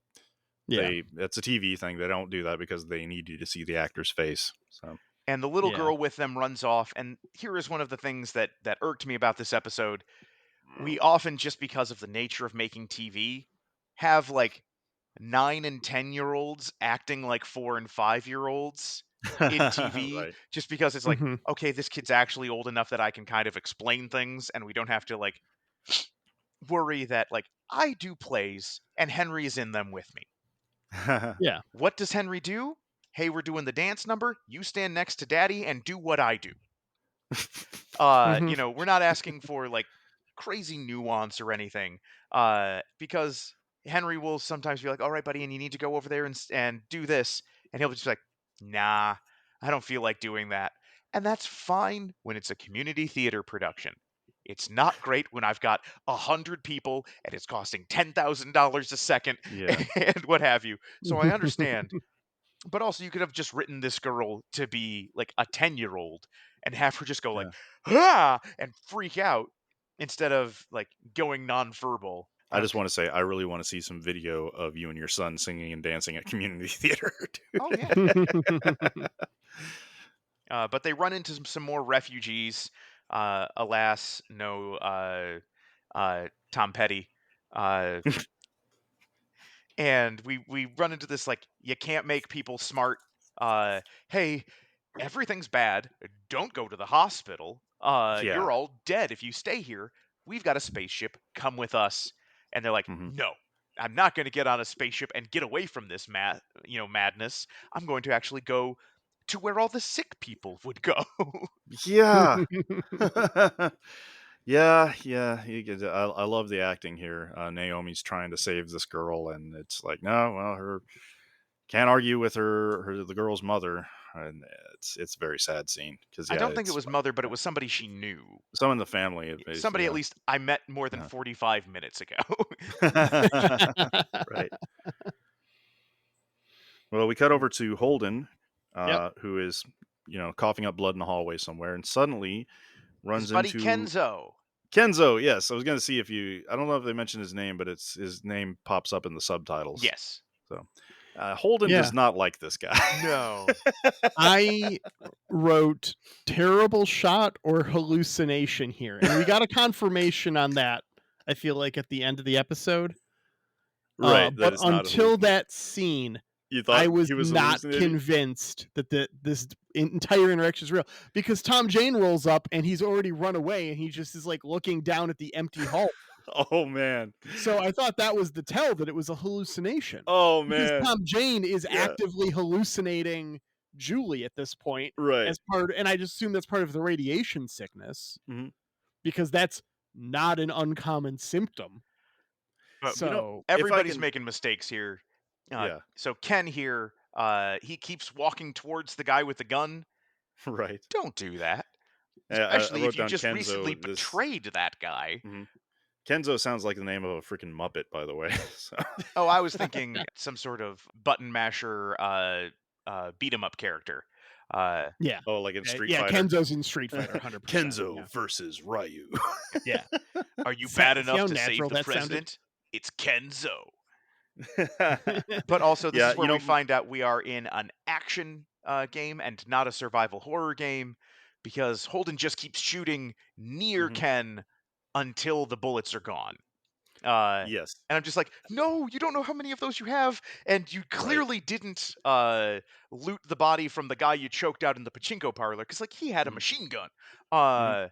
Yeah. that's a TV thing. They don't do that because they need you to see the actor's face. So And the little Yeah. girl with them runs off. And here is one of the things that irked me about this episode. We often, just because of the nature of making TV, have like 9 and 10-year-olds acting like 4 and 5-year-olds in TV, right. just because it's like, Mhm. okay, this kid's actually old enough that I can kind of explain things, and we don't have to like worry that like I do plays and Henry is in them with me. Yeah. What does Henry do? Hey, we're doing the dance number. You stand next to Daddy and do what I do. Mhm. We're not asking for like crazy nuance or anything, because Henry will sometimes be like, "All right, buddy, and you need to go over there and do this," and he'll just be like, "Nah, I don't feel like doing that," and that's fine when it's a community theater production. It's not great when I've got 100 people and it's costing $10,000 a second Yeah. and what have you. So I understand, but also you could have just written this girl to be like a 10-year-old and have her just go like Yeah. ah and freak out instead of like going nonverbal. I just want to say, I really want to see some video of you and your son singing and dancing at community theater, Oh dude. yeah. But they run into some more refugees. Alas, no Tom Petty. Uh, and we run into this like you can't make people smart. Hey, everything's bad. Don't go to the hospital. Yeah. You're all dead if you stay here. We've got a spaceship. Come with us. And they're like, hmm no, I'm not going to get on a spaceship and get away from this madness. I'm going to actually go to where all the sick people would go. Yeah. Yeah. I love the acting here. Naomi's trying to save this girl, and it's like, no, well, her can't argue with the girl's mother. and it's a very sad scene because I yeah, don't think it it's was mother, but it was somebody she knew. someone in the family. Somebody at Yeah. least I met more than Uh-huh. 45 minutes ago. Right. Well, we cut over to Holden, Yep. who is, coughing up blood in the hallway somewhere, and suddenly His runs buddy into Kenzo. Kenzo. Yes, I was going to see if I don't know if they mentioned his name, but his name pops up in the subtitles. Yes. So Holden Yeah. does not like this guy. No. I wrote terrible shot or hallucination here, and we got a confirmation on that. I feel like at the end of the episode, Right, that but it's not a until hallucination. that scene, You I thought was he was not hallucinating? convinced that this entire interaction is real because Tom Jane rolls up and he's already run away and he just is like looking down at the empty hall. Oh man. So I thought that was the tell that it was a hallucination Oh because man. Tom Jane is Yeah. actively hallucinating Julie at this point Right. as part, and I just assume that's part of the radiation sickness Mhm. because that's not an uncommon symptom. But, So if I everybody's can, making mistakes here. yeah, So Ken here, he keeps walking towards the guy with the gun. right. Don't do that. I Especially if wrote you down just recently Kenzo. betrayed that guy. Mhm. Kenzo sounds like the name of a freaking Muppet, by the way. So. Oh, I was thinking some sort of button masher beat 'em up character. yeah, Oh, like in Street yeah, Fighter. Kenzo's in Street Fighter, 100%. Kenzo Yeah. versus Ryu. Yeah. Are you See bad how enough to save natural the that sounded? president? It's Kenzo. But also, this Yeah, is where we find out we are in an action game and not a survival horror game because Holden just keeps shooting near Mhm. Ken until the bullets are gone. Yes. And I'm just like, no, you don't know how many of those you have, and you Right. clearly didn't loot the body from the guy you choked out in the pachinko parlor because, like, he had a Mhm. machine gun. Mhm.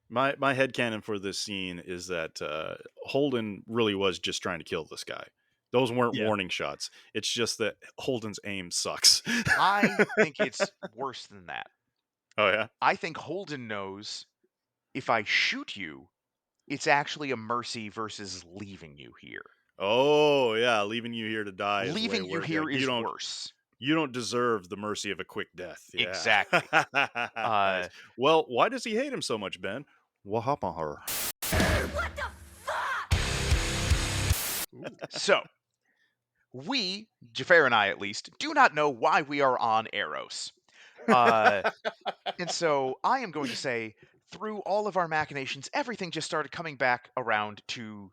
My headcanon for this scene is that Holden really was just trying to kill this guy. Those weren't Yeah. warning shots. It's just that Holden's aim sucks. I think it's worse than that. Oh yeah. I think Holden knows if I shoot you, it's actually a mercy versus leaving you here. Oh yeah, leaving you here to die is way Leaving you worse. here Like, is worse. you don't deserve the mercy of a quick death. Yeah. Exactly. Nice. Well, why does he hate him so much, Ben? What happened to her? So, we, Xhafer and I at least, do not know why we are on Eros. And so I am going to say, through all of our machinations, everything just started coming back around to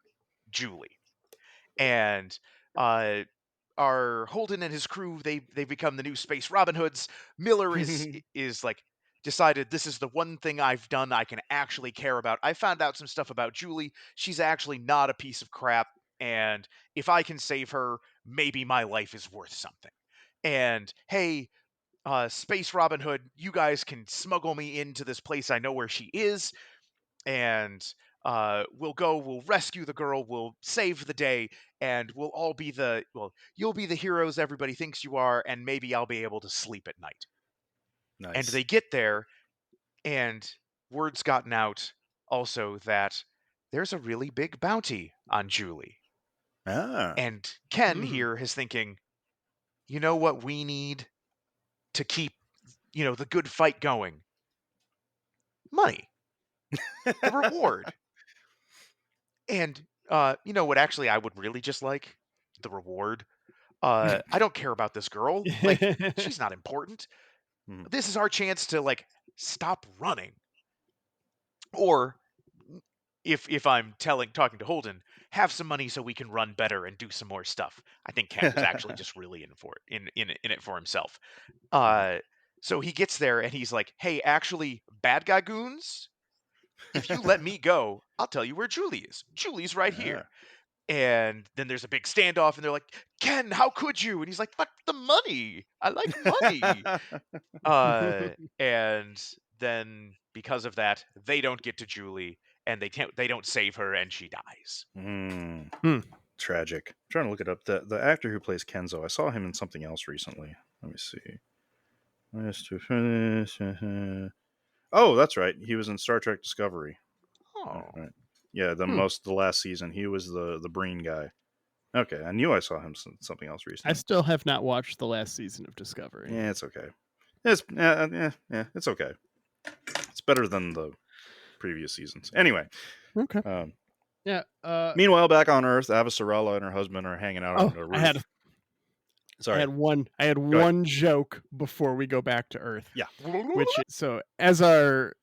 Julie. And our Holden and his crew, they've become the new space Robin Hoods. Miller is like decided this is the one thing I've done I can actually care about. I found out some stuff about Julie. She's actually not a piece of crap, and if I can save her, maybe my life is worth something. And hey, Space Robin Hood, you guys can smuggle me into this place. I know where she is, and we'll rescue the girl, we'll save the day, and we'll all be you'll be the heroes everybody thinks you are, and maybe I'll be able to sleep at night. And Nice. they get there, and word's gotten out also that there's a really big bounty on Julie. Ah. And Ken here is thinking, you know what we need to keep, the good fight going? Money. The reward. And you know what actually I would really just like? The reward. I don't care about this girl. Like, she's not important. Mhm. This is our chance to like stop running. Or if I'm talking to Holden, have some money so we can run better and do some more stuff. I think Ken was actually just really in for it, in it for himself. So he gets there and he's like, "Hey, actually, bad guy goons, if you let me go, I'll tell you where Julie is. Julie's right here." Ah. And then there's a big standoff, and they're like, "Ken, how could you?" And he's like, "Fuck the money. I like money." And then because of that, they don't get to Julie, and they don't save her, and she dies. Tragic. I'm trying to look it up. The actor who plays Kenzo, I saw him in something else recently. Let me see. Nice to finish. Oh, that's right. He was in Star Trek Discovery. Oh, Right. Yeah, the last season. He was the Breen guy. Okay, I knew I saw him something else I recently. still have not watched the last season of Discovery. Yeah, it's okay. It's okay. It's better than the previous seasons. Anyway, Okay. Yeah. meanwhile, back on Earth, Avasarala and her husband are hanging out on the I roof. had Ahead. one joke before we go back to Earth. Yeah. Which so as our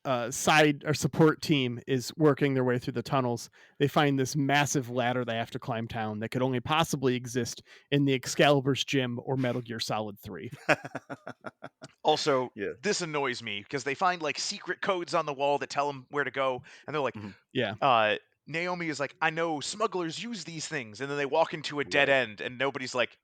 support team is working their way through the tunnels, they find this massive ladder they have to climb down that could only possibly exist in the Excalibur's gym or Metal Gear Solid 3. Also, Yeah. this annoys me because they find like secret codes on the wall that tell them where to go, and they're like, Yeah. Naomi is like, I know smugglers use these things, and then they walk into a dead Right. end, and nobody's like,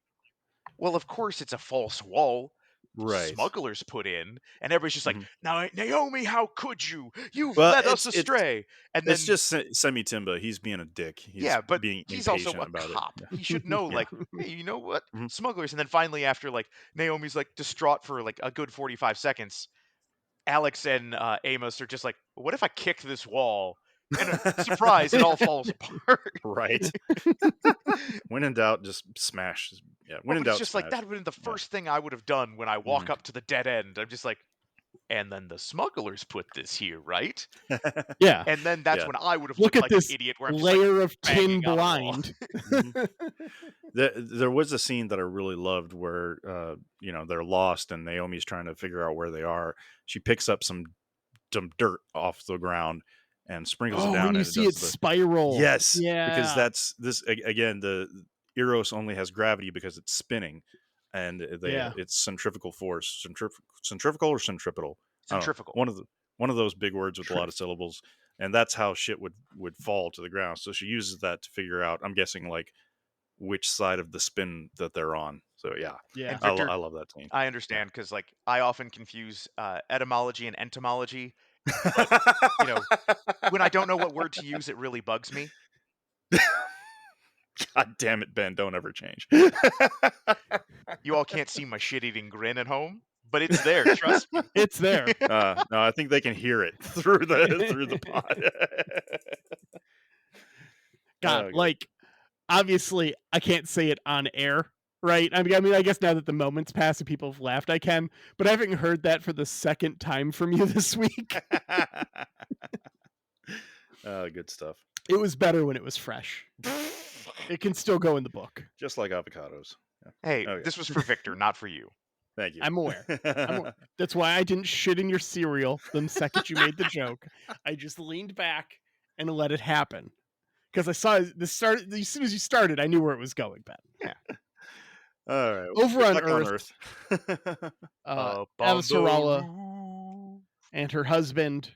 well, of course it's a false wall. Right. Smugglers put in, and everybody's just like, Mhm. now Naomi, how could you? You've Well, led us astray. And then It's just Semi Timba. He's being a dick. He's yeah, but being he's also impatient a about cop. it. He should know, Yeah. like, hey, you know what? Mhm. Smugglers. And then finally, after like Naomi's like distraught for like a good 45 seconds, Alex and Amos are just like, what if I kick this wall? And surprise, it all falls apart. Right. When in doubt, just smash. Yeah. When in But it's doubt, just like smash. that would have been the Yeah. first thing I would have done when I walk Mhm. up to the dead end. I'm just like, and then the smugglers put this here, right? Yeah. And then that's Yeah. when I would have Look looked at like this an idiot where I'm just layer like of tin banging on a wall. blind. Mhm. There was a scene that I really loved where they're lost and Naomi's trying to figure out where they are. She picks up some dirt off the ground and sprinkles it Oh, down, when you and it see does it the spiral. yes, because Yeah. that's this again. The Eros only has gravity because it's spinning, and Yeah. it's centrifugal force, centrifugal or centripetal. I don't know, Centrifugal. one of those big words with a lot of syllables, and that's how shit would fall to the ground. So she uses that to figure out. I'm guessing like which side of the spin that they're on. So yeah, Yeah. And Victor, I love that scene. I Yeah. understand because like I often confuse etymology and entomology, but when I don't know what word to use, it really bugs me. God damn it, Ben! Don't ever change. You all can't see my shit-eating grin at home, but it's there. Trust me. It's there. No, I think they can hear it through the pod. God, Oh, like obviously I can't say it on air, right? I mean, I guess now that the moment's passed and people have laughed, I can. But having heard that for the second time from you this week, good stuff. it was better when it was fresh. It can still go in the book. Just like avocados. Yeah. Hey, Okay. this was for Victor, not for you. Thank you. I'm aware. That's why I didn't shit in your cereal the second you made the joke. I just leaned back and let it happen. Because I saw this started as soon as you started, I knew where it was going, Ben. Yeah. All right. Over on back Earth, Up on the Avasarala roof. and her husband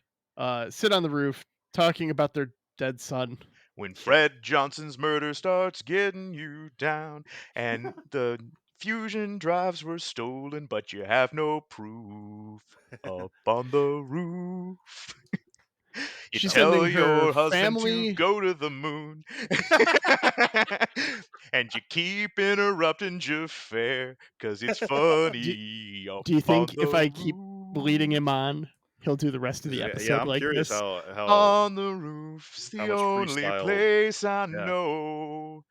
sit on the roof talking about their dead son. When Fred Johnson's murder starts getting you down, and the fusion drives were stolen, but you have no proof. Up on the roof. You She's tell sending her your husband family. to go to the moon. And you keep interrupting Xhafer because it's funny. Do you Up on think the if I keep leading roof. him on, he'll do the rest of the episode I'm like curious this? how On the roof's how the much only freestyle. place I Yeah. know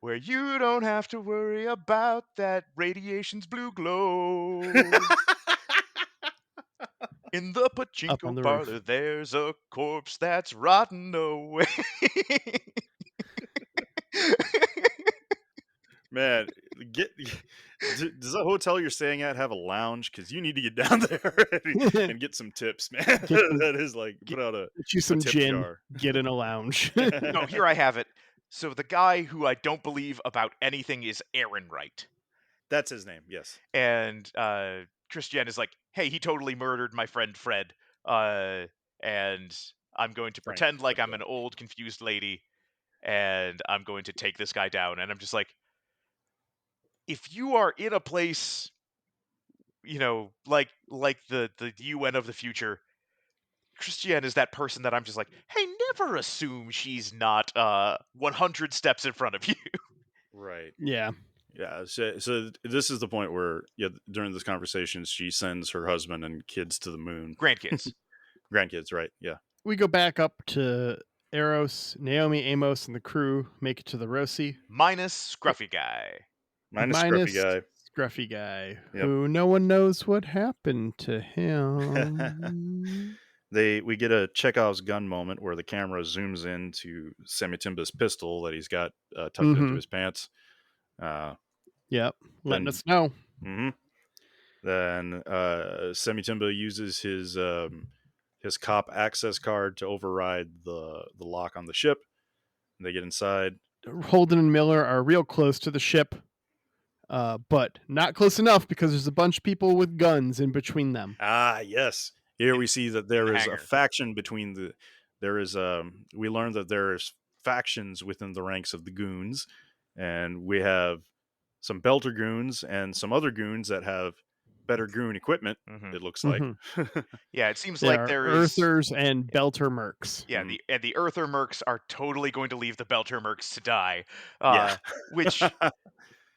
where you don't have to worry about that radiation's blue glow. In the Up on pachinko the parlor, roof. there's a corpse that's rotten away. Man, does the hotel you're staying at have a lounge? Because you need to get down there and get some tips, man. That is like put out a Get you some tip gin. jar. Get in a lounge. No, here I have it. So the guy who I don't believe about anything is Aaron Wright. That's his name. Yes. And Christiane is like, hey, he totally murdered my friend Fred. And I'm going to Frank, pretend like but, I'm an old, confused lady, and I'm going to take this guy down. And I'm just like, if you are in a place, like the UN of the future, Christiane is that person that I'm just like, hey, never assume she's not 100 steps in front of you. Right. Yeah. Yeah. So this is the point where during this conversation she sends her husband and kids to the moon. Grandkids. Grandkids, right? Yeah. We go back up to Eros, Naomi, Amos, and the crew make it to the Roci, Minus Scruffy Guy. Minus Scruffy minus Guy. Scruffy Guy, Yep. who no one knows what happened to him. We get a Chekhov's gun moment where the camera zooms into Semitimba's pistol that he's got tucked into his pants. Yep, letting Then- us know. hmm Then Semitimba uses his cop access card to override the lock on the ship. They get inside. Holden and Miller are real close to the ship, but not close enough because there's a bunch of people with guns in between them. Ah, yes. Here we see that there the is a hangar. faction between the. There is we learned that there's factions within the ranks of the goons, and we have some Belter goons and some other goons that have better goon equipment. Mhm. It looks like. Yeah, it seems There like are there is. Earthers and Belter Mercs. Yeah, the Earther Mercs are totally going to leave the Belter Mercs to die. Yeah. Which,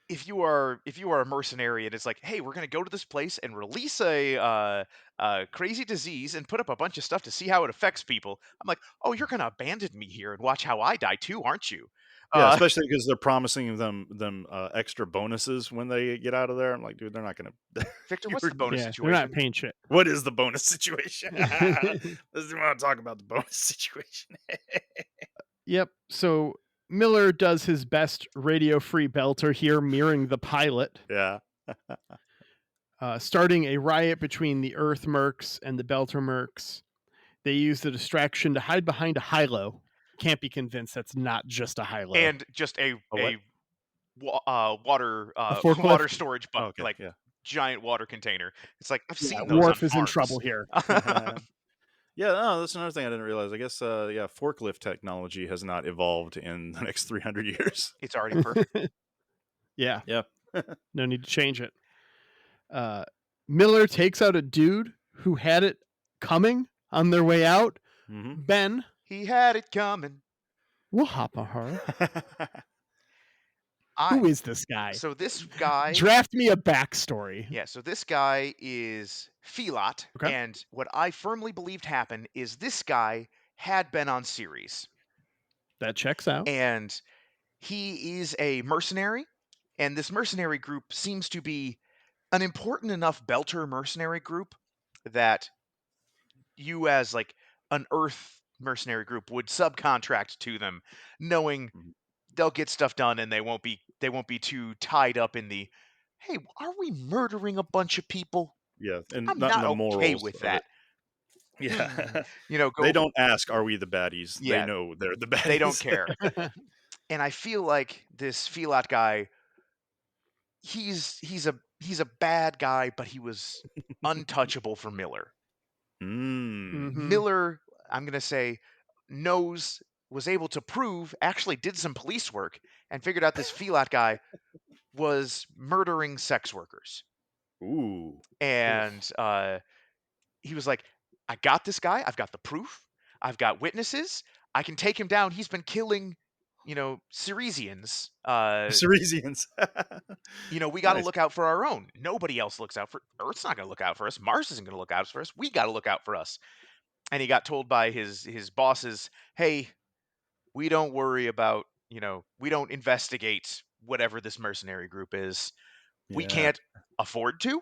if you are a mercenary and it's like, hey, we're going to go to this place and release a crazy disease and put up a bunch of stuff to see how it affects people. I'm like, oh, you're going to abandon me here and watch how I die too, aren't you? Yeah, especially because they're promising them extra bonuses when they get out of there. I'm like, dude, they're not going to. Victor, what's the bonus Yeah, they're situation? not paying shit. What is the bonus situation? Let's want to talk about the bonus situation. Yep. So Miller does his best radio-free Belter here, mirroring the pilot, Yeah. starting a riot between the Earth Mercs and the Belter Mercs. They use the distraction to hide behind a high-low. Can't be convinced that's not just a high-low. And just a what? water forklift? water storage bucket, Okay. like Yeah. giant water container. It's like I've Yeah, seen those Worf on is in farms. trouble here. Yeah, no, that's another thing I didn't realize. I guess, forklift technology has not evolved in the next 300 years. It's already perfect. Yeah. Yeah. No need to change it. Miller takes out a dude who had it coming on their way out. Mm-hmm. Ben, He had it coming. we'll hop on her. Who is this guy? So this guy. Draft me a backstory. Yeah, so this guy is Felot, Okay. and what I firmly believed happened is this guy had been on series, That checks out. and he is a mercenary, and this mercenary group seems to be an important enough Belter mercenary group that you as like an Earth mercenary group would subcontract to them, knowing they'll get stuff done and they won't be too tied up in the, hey, are we murdering a bunch of people? Yeah, and I'm not in not the okay morals with of that. it. Yeah. Go, They don't ask, are we the baddies? Yeah. They know they're the baddies. they don't care. And I feel like this Felot guy, he's a bad guy, but he was untouchable for Miller. Mm. Miller, I'm gonna say, was able to prove, actually did some police work and figured out this Felot guy was murdering sex workers. Ooh. And he was like, I got this guy. I've got the proof. I've got witnesses. I can take him down. He's been killing, Ceresians. Ceresians. We got to Nice. look out for our own. Nobody else looks out for Earth's not going to look out for us. Mars isn't going to look out for us. We got to look out for us. And he got told by his bosses, hey, we don't worry about, we don't investigate whatever this mercenary group is. We Yeah. can't afford to.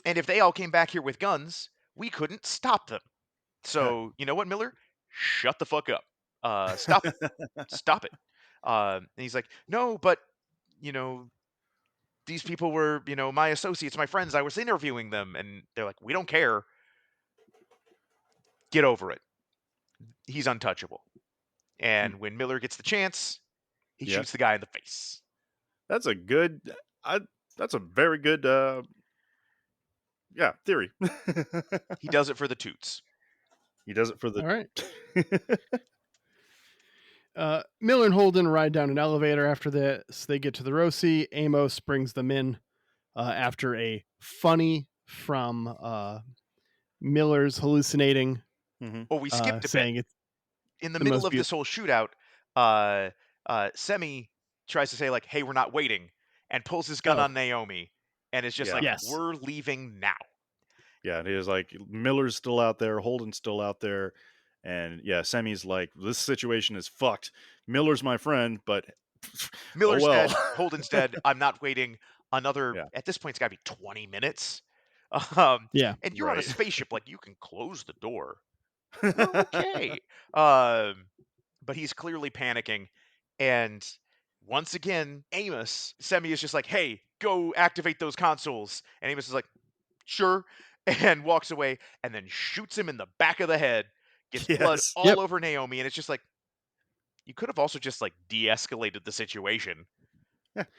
And if they all came back here with guns, we couldn't stop them. So, you know what, Miller? Shut the fuck up. Stop it. Stop it. And he's like, no, but, these people were, my associates, my friends. I was interviewing them. And they're like, we don't care. Get over it. He's untouchable. And when Miller gets the chance, he Yeah. shoots the guy in the face. That's a good. That's a very good. Theory. He does it for the toots. He does it for the. All right. Miller and Holden ride down an elevator after this. They get to the Roci. Amos brings them in after a funny from Miller's hallucinating. Oh, we skipped a saying bit. it's in the the middle most of this whole shootout. Semi tries to say like, "Hey, we're not waiting," and pulls his gun Oh. on Naomi, and it's just Yeah. like, Yes. "We're leaving now." Yeah, and he was like, Miller's still out there, Holden's still out there, And yeah, Semi's like, this situation is fucked. Miller's my friend, but oh Miller's well. dead. Holden's dead. I'm not waiting another. Yeah, At this point, it's got to be 20 minutes. Um, Yeah. and you're on a right. spaceship. Like, you can close the door. Okay. Um, but he's clearly panicking. And once again, Semi is just like, hey, go activate those consoles. And Amos is like, sure. And walks away and then shoots him in the back of the head. Gets blood Yes. all Yep. over Naomi. And it's just like, you could have also just like de-escalated the situation,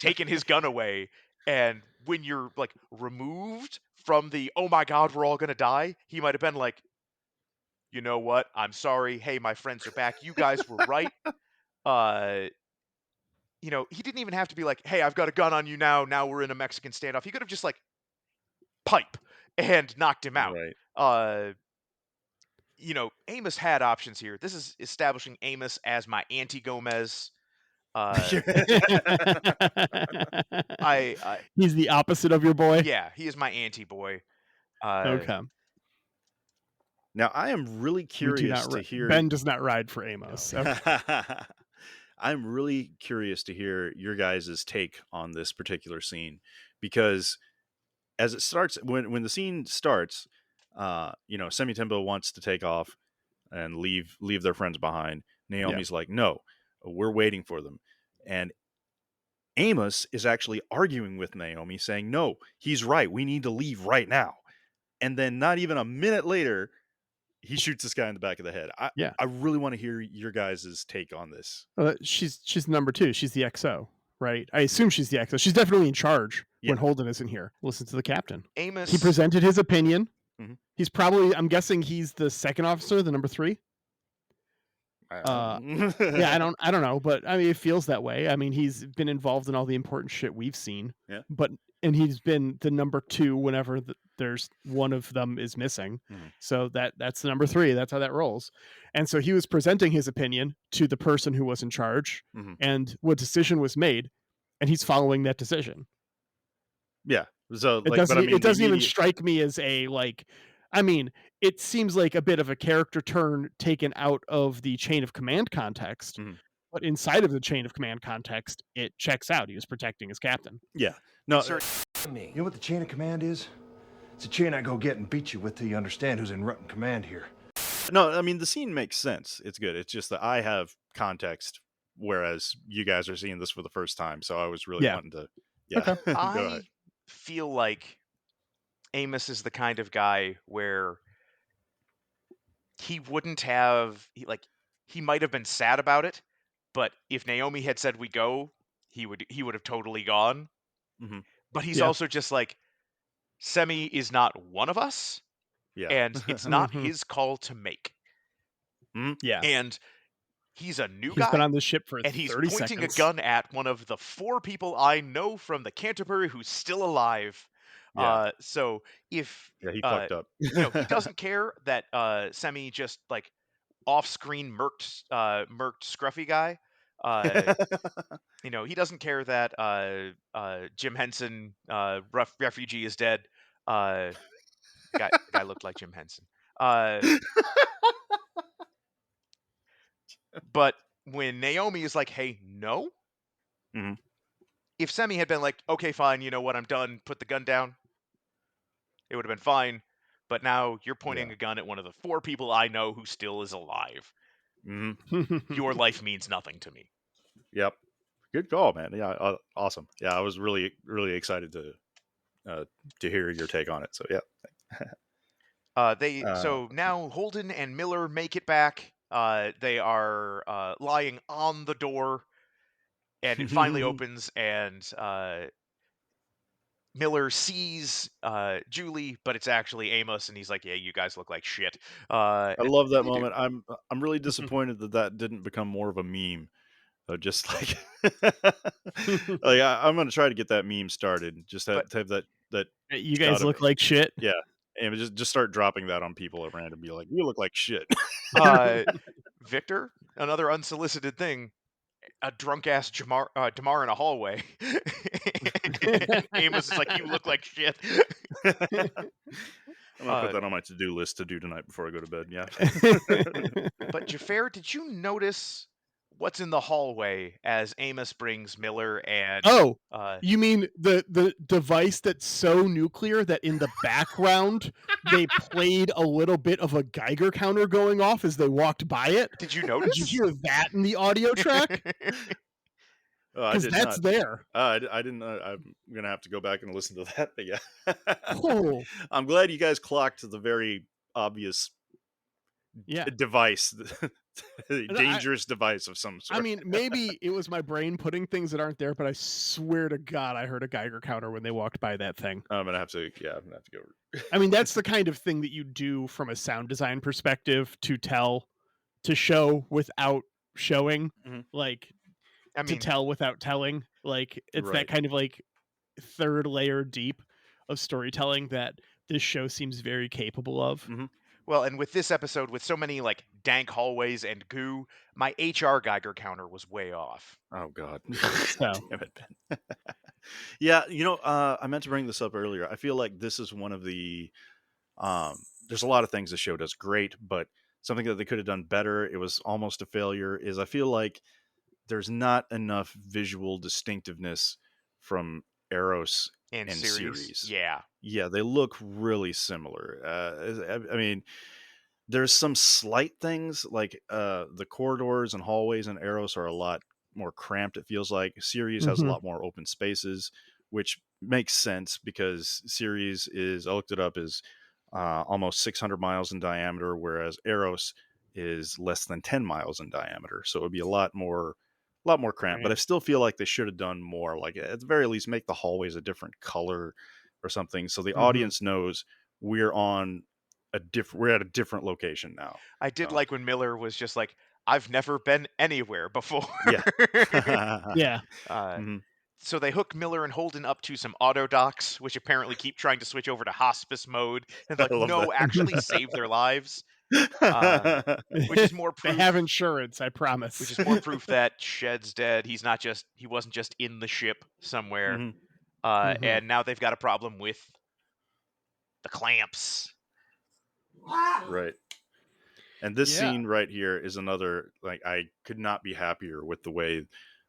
taken his gun away, and when you're like removed from the oh my god we're all gonna die, he might have been like, you know what, I'm sorry, hey, my friends are back, you guys were right. uh he didn't even have to be like, hey, I've got a gun on you now we're in a Mexican standoff. He could have just like pipe and knocked him out. Right. uh Amos had options here. This is establishing Amos as my anti-Gomez. uh I He's the opposite of your boy. Yeah, he is my anti-boy. Okay. Now I am really We do curious not. to hear. Ben does not ride for Amos. No. Okay. I'm really curious to hear your guys' take on this particular scene, because as it starts, when the scene starts, Semi Tempo wants to take off and leave their friends behind. Naomi's like, no, we're waiting for them. And Amos is actually arguing with Naomi, saying, no, he's right. We need to leave right now. And then not even a minute later, he shoots this guy in the back of the head. Yeah. I really want to hear your guys' take on this. She's number 2. She's the XO, right? I assume she's the XO. She's definitely in charge when Yeah. Holden isn't here. Listen to the captain. Amos. He presented his opinion. Mhm. He's probably, I'm guessing he's the second officer, the number 3. Yeah, I don't know, but I mean, it feels that way. I mean, he's been involved in all the important shit we've seen. Yeah. And he's been the number 2 whenever there's one of them is missing. Mhm. So that's the number 3. That's how that rolls. And so he was presenting his opinion to the person who was in charge, Mhm. and what decision was made, and he's following that decision. Yeah. So It like, doesn't, but I mean, it doesn't even immediate- strike me as a like. I mean, it seems like a bit of a character turn taken out of the chain of command context, Mhm. but inside of the chain of command context, it checks out. He was protecting his captain. Yeah. No. Sir, Me. You know what the chain of command is? It's a chain I go get and beat you with till you understand who's in rotten command here. No. I mean, the scene makes sense. It's good. It's just that I have context, whereas you guys are seeing this for the first time. So I was really wanting to. Yeah. Okay. Go I ahead. feel like Amos is the kind of guy where he wouldn't have he might have been sad about it, but if Naomi had said we go, he would have totally gone. Mhm. But he's Yeah. also just like, Semi is not one of us, Yeah. and it's not Mhm. his call to make. Yeah. And he's a new He's guy, been on this ship for and he's 30 pointing seconds. a gun at one of the 4 people I know from the Canterbury who's still alive. Yeah. So if Yeah. He fucked up. he doesn't care that Semi just like off-screen murked Scruffy guy. He doesn't care that Jim Henson, refugee, is dead. Guy looked like Jim Henson. But when Naomi is like, "Hey, no," Mhm. if Semi had been like, "Okay, fine, you know what, I'm done," put the gun down, it would have been fine. But now you're pointing a gun at one of the 4 people I know who still is alive. Mhm. Your life means nothing to me. Yep. Good call, man. Yeah. Awesome. Yeah. I was really, really excited to hear your take on it. So yeah. So now Holden and Miller make it back. They are lying on the door, and it finally opens, and Miller sees Julie, but it's actually Amos, and he's like, "Yeah, you guys look like shit." I love that they do. moment. I'm really disappointed that didn't become more of a meme. Just like, I'm gonna try to get that meme started. Just have that You shot guys of look it. like shit. Yeah, and just start dropping that on people at random. Be like, you look like shit. Victor, another unsolicited thing. A drunk ass Damar in a hallway. And Amos is like, "You look like shit." I'm gonna put that on my to-do list to do tonight before I go to bed. Yeah. But Jafar, did you notice what's in the hallway as Amos brings Miller and Oh, uh you mean the device that's so nuclear that in the background they played a little bit of a Geiger counter going off as they walked by it? did you Did you notice? hear that in the audio track? Oh, I Because did that's not. there. I didn't. I'm gonna have to go back and listen to that. But yeah, Oh, I'm glad you guys clocked the very obvious yeah. device, And dangerous device of some I sort. mean, maybe it was my brain putting things that aren't there, but I swear to God, I heard a Geiger counter when they walked by that thing. I'm gonna have to. Yeah, I'm gonna have to go. I mean, that's the kind of thing that you do from a sound design perspective to show without showing, Mhm. like I to mean, tell without telling. Like it's that Right. kind of like third layer deep of storytelling that this show seems very capable of. Mhm. well, and with this episode, with so many like dank hallways and goo, my HR Geiger counter was way off. Oh God. So Damn it, Ben. Yeah, I meant to bring this up earlier. I feel like this is one of the there's a lot of things the show does great, but something that they could have done better, it was almost a failure, is I feel like there's not enough visual distinctiveness from Eros In and series, series. yeah. Yeah, they look really similar. I mean, there's some slight things like the corridors and hallways in Eros are a lot more cramped. It feels like Series has a mhm. lot more open spaces, which makes sense because Series is, I looked it up, is almost 600 miles in diameter, whereas Eros is less than 10 miles in diameter. So it would be a lot more cramped. But I Right. still feel like they should have done more. Like at the very least, make the hallways a different color or something, so the Mhm. audience knows we're on we're at a different location now. I did So like when Miller was just like, "I've never been anywhere before." yeah. Yeah. uh, Mhm. so they hook Miller and Holden up to some auto docks, which apparently keep trying to switch over to hospice mode, and I like, love no, actually that. save their lives. Uh, which is more They have proof. insurance, I Which promise. is more proof that Shed's dead. He wasn't just in the ship somewhere. Mhm. Mhm. And now they've got a problem with the clamps. Right. And this Yeah. scene right here is another, like, I could not be happier with the way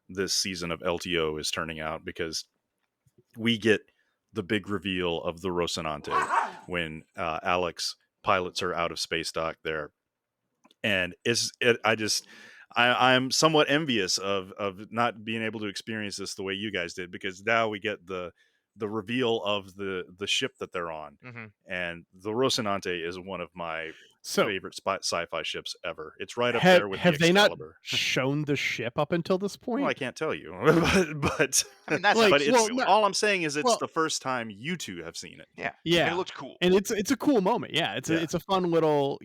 this season of LTO is turning out, because we get the big reveal of the Rocinante when Alex pilots her out of space dock there. And I'm somewhat envious of not being able to experience this the way you guys did, because now we get the reveal of the ship that they're on. Hmm. And the Rocinante is one of my So favorite sci-fi ships ever. It's right up have there with the have they not Excalibur. shown the ship up until this Well, I point? can't tell you, but I mean, that's not Like, but a it's well, no, spoiler. all I'm saying is it's well, the first time you two have seen it. Yeah. And it yeah, looked cool. and it's a cool moment. Yeah, Yeah. it's a fun little,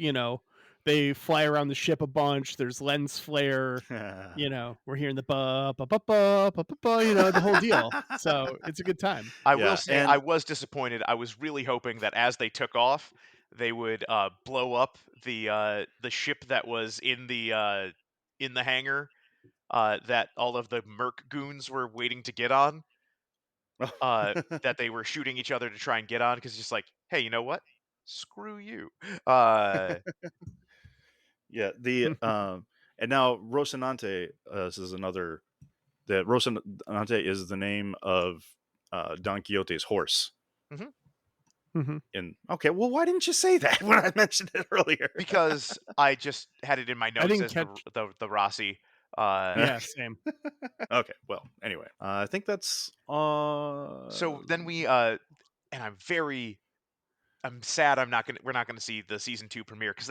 they fly around the ship a bunch. There's lens flare. We're hearing the ba ba ba ba ba ba ba, the whole deal. So it's a good time. I will Yeah, say I and was disappointed. I was really hoping that as they took off, they would blow up the ship that was in the hangar that all of the Merc goons were waiting to get on. That they were shooting each other to try and get on, because just like, hey, you know what? Screw you. Uh, yeah, the and now Rocinante, this is another, that Rocinante is the name of Don Quixote's horse. mhm. Mhm. And okay, well, why didn't you say that when I mentioned it earlier? Because I just had it in my I notes didn't as catch. the Rossi. Uh, Yeah, same. Okay, well, anyway, I think that's so then and I'm sad we're not gonna see the season 2 premiere, because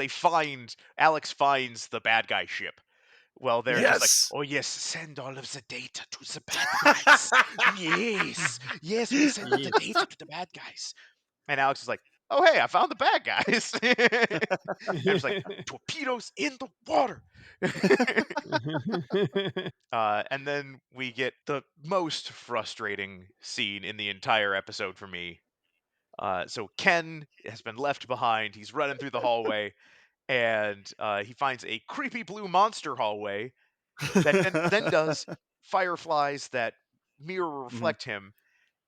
Alex finds the bad guy ship. Well, they're just like, yes. "Oh yes, send all of the data to the bad guys. Yes, yes, we send the Yes. data to the bad guys." And Alex is like, "Oh hey, I found the bad guys." And it's like, torpedoes in the water. And then we get the most frustrating scene in the entire episode for me. So Ken has been left behind. He's running through the hallway, and he finds a creepy blue monster hallway that then does fireflies that mirror Mhm. reflect him.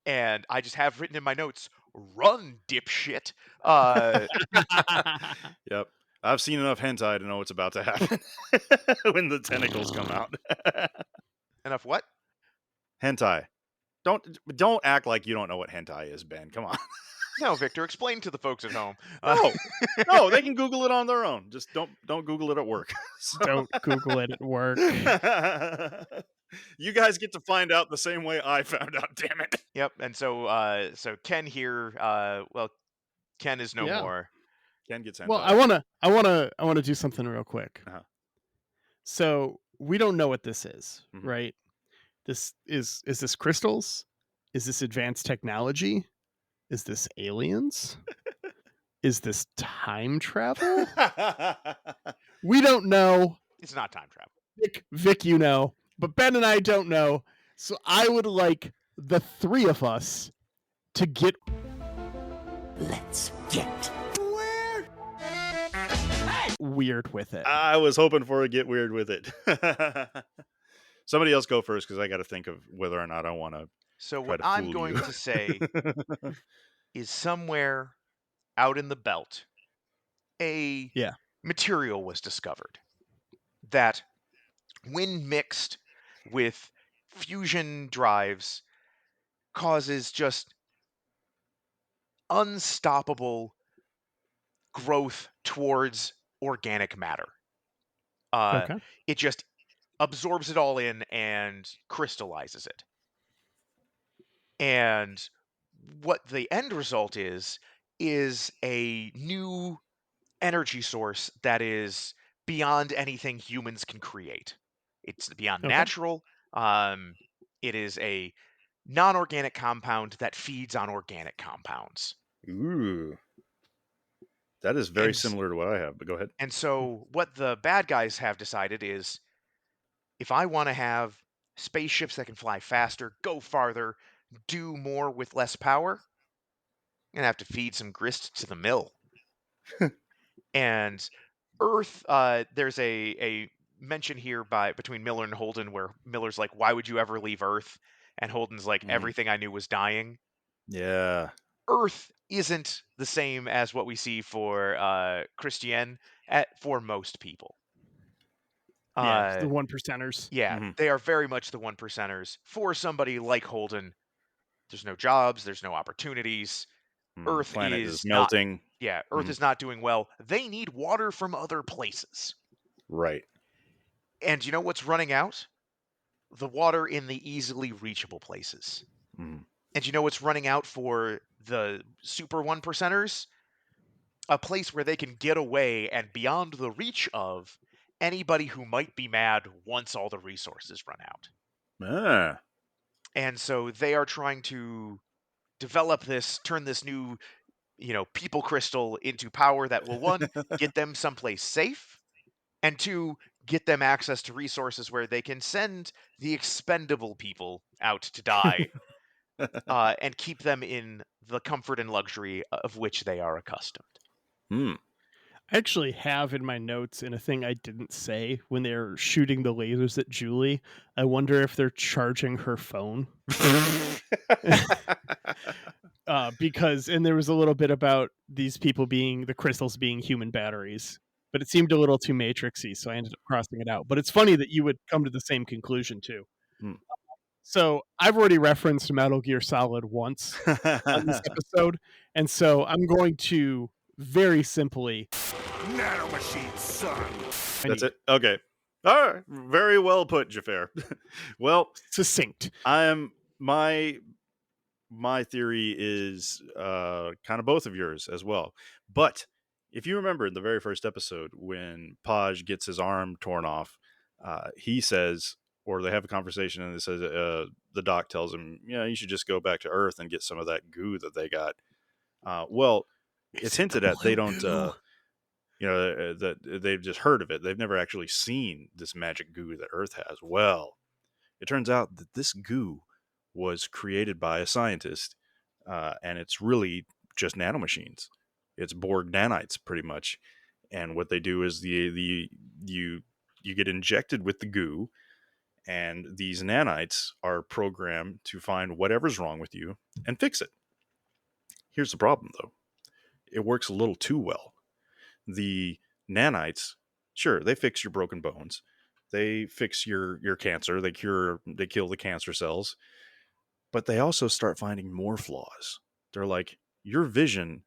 And I just have written in my notes, run, dipshit. Yep. I've seen enough hentai to know what's about to happen when the tentacles come out. Enough what? Hentai. Don't act like you don't know what hentai is, Ben. Come on. No, Victor, explain to the folks at home. No, they can Google it on their own. Just don't Google it at work. Don't Google it at work. You guys get to find out the same way I found out. Damn it. Yep. And so Ken here, well, Ken is no Yeah. more. Ken gets hentai. Well, I wanna do something real quick. Uh-huh. So we don't know what this is, Mhm. right? This is this crystals? Is this advanced technology? Is this aliens? Is this time travel? We don't know. It's not time travel. Vic, you know, but Ben and I don't know. So I would like the three of us to get Let's get weird with it. I was hoping for a get weird with it. Somebody else go first because I got to think of whether or not I want to. So Try what to I'm fool going you. to say is somewhere out in the belt, a Yeah. material was discovered that, when mixed with fusion drives, causes just unstoppable growth towards organic matter. Okay. It just absorbs it all in and crystallizes it. And what the end result is a new energy source that is beyond anything humans can create. It's beyond Okay. natural. It is a non-organic compound that feeds on organic compounds. Ooh. That is very And- similar to what I have, but go ahead. And so what the bad guys have decided is, if I want to have spaceships that can fly faster, go farther, do more with less power, I'm going to have to feed some grist to the mill. And Earth, there's a mention here between Miller and Holden where Miller's like, why would you ever leave Earth? And Holden's like, Mhm. everything I knew was dying. Yeah. Earth isn't the same as what we see for Christian for most people. Yeah, the 1%ers. Yeah, Mhm. they are very much the 1%ers. For somebody like Holden, there's no jobs, there's no opportunities. Earth Planet is is not. melting. Yeah, Earth is not doing well. They need water from other places. Right. And you know what's running out? The water in the easily reachable places. Mhm. And you know what's running out for the super 1%ers? A place where they can get away and beyond the reach of anybody who might be mad once all the resources run out. Ah. And so they are trying to develop this, turn this new, people crystal into power that will, one, get them someplace safe, and two, get them access to resources where they can send the expendable people out to die, and keep them in the comfort and luxury of which they are accustomed. Hmm. I actually have in my notes, in a thing I didn't say, when they're shooting the lasers at Julie, I wonder if they're charging her phone. Because there was a little bit about these people being, the crystals being human batteries, but it seemed a little too matrixy, so I ended up crossing it out. But it's funny that you would come to the same conclusion too. Hmm. So I've already referenced Metal Gear Solid once on this episode, and so I'm going to very simply Nanomachine, son. That's it. Okay. All right. Very well put, Xhafer. Well, succinct. my theory is kind of both of yours as well. But if you remember in the very first episode when Paj gets his arm torn off, he says, or they have a conversation and it says, the doc tells him, you should just go back to Earth and get some of that goo that they got. Well, it's hinted at they don't, that they've just heard of it. They've never actually seen this magic goo that Earth has. Well, it turns out that this goo was created by a scientist, and it's really just nanomachines. It's Borg nanites, pretty much. And what they do is you get injected with the goo, and these nanites are programmed to find whatever's wrong with you and fix it. Here's the problem, though. It works a little too well. The nanites, sure, they fix your broken bones. They fix your cancer. They kill the cancer cells. But they also start finding more flaws. They're like, your vision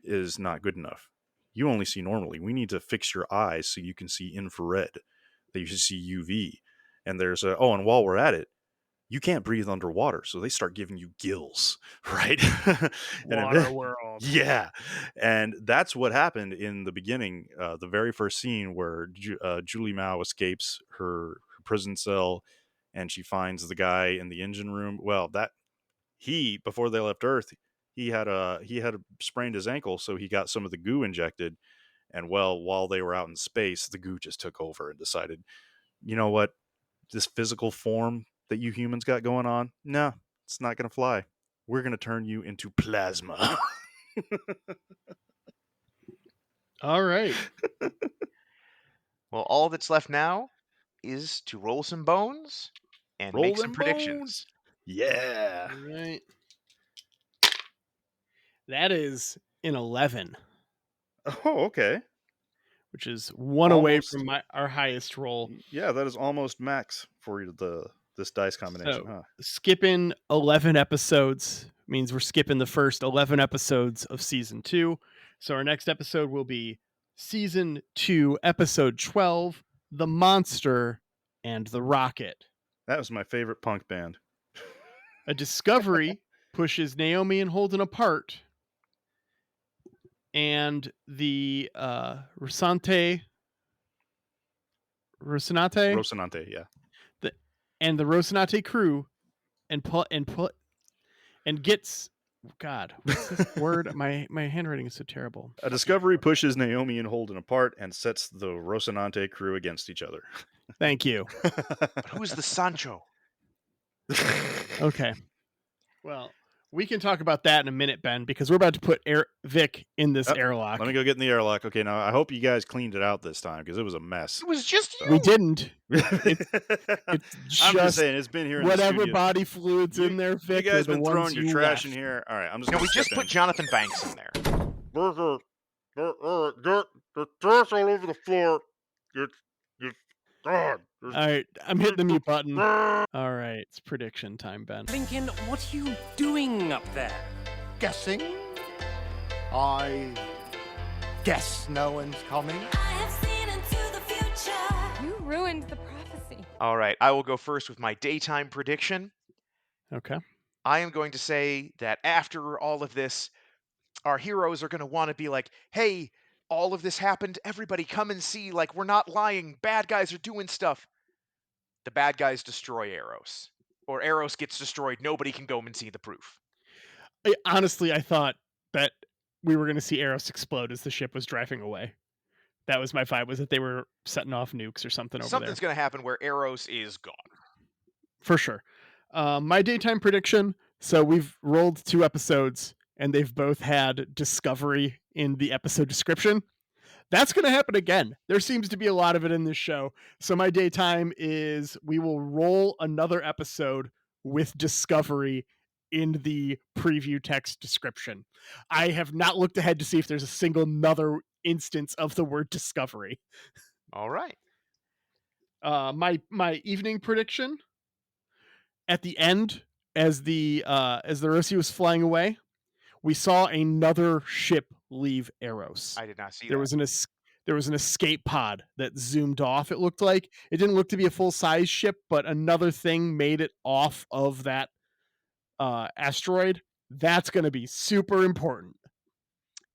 is not good enough. You only see normally. We need to fix your eyes so you can see infrared, that you should see UV. And there's and while we're at it, you can't breathe underwater, so they start giving you gills, right? Water world. Yeah, and that's what happened in the beginning, the very first scene where Julie Mao escapes her prison cell, and she finds the guy in the engine room. Well, before they left Earth, he had sprained his ankle, so he got some of the goo injected, and while they were out in space, the goo just took over and decided, you know what, this physical form that you humans got going on, no, it's not going to fly. We're going to turn you into plasma. All right. Well, all that's left now is to roll some bones and Roll make some them predictions. bones. Yeah. All right. That is an 11, Oh, okay. which is one away Almost. from our highest roll. Yeah, that is almost max for this dice combination, So, huh? skipping 11 episodes means we're skipping the first 11 episodes of season 2. So our next episode will be season 2, episode 12, The Monster and the Rocket. That was my favorite punk band. A discovery pushes Naomi and Holden apart, and the Rocinante, Rocinante, yeah. the Rocinante crew and gets, God, what's this word? My handwriting is so terrible. A discovery pushes Naomi and Holden apart and sets the Rocinante crew against each other. Thank you. But who's the Sancho? Okay. Well, we can talk about that in a minute, Ben, because we're about to put Vic in this airlock. Let me go get in the airlock. Okay, now I hope you guys cleaned it out this time because it was a mess. It was just you. We didn't. I'm just saying, it's been here in whatever the studio. body fluids in there, Vic. You guys are the been throwing ones your you trash left. in here. All right, I'm just No, gonna we just step put in. Jonathan Banks in there. Burger. The trash all over the floor. God. All right, I'm hitting the mute button. All right, it's prediction time, Ben. Lincoln, what are you doing up there? Guessing? I guess no one's coming. I have seen into the future. You ruined the prophecy. All right, I will go first with my daytime prediction. Okay. I am going to say that after all of this, our heroes are going to want to be like, hey, all of this happened. Everybody come and see. Like, we're not lying. Bad guys are doing stuff. The bad guys destroy Eros. Or Eros gets destroyed. Nobody can go and see the proof. Honestly, I thought that we were going to see Eros explode as the ship was driving away. That was my vibe, was that they were setting off nukes or something over Something's there. going to happen where Eros is gone. For sure. My daytime prediction, so we've rolled 2 episodes, and they've both had discovery in the episode description. That's going to happen again. There seems to be a lot of it in this show. So my daytime is we will roll another episode with discovery in the preview text description. I have not looked ahead to see if there's a single another instance of the word discovery. All right. My evening prediction, at the end, as the Rossi was flying away, we saw another ship leave Eros. I did not see There that. there was an escape pod that zoomed off. It looked like it didn't look to be a full size ship, but another thing made it off of that asteroid. That's going to be super important.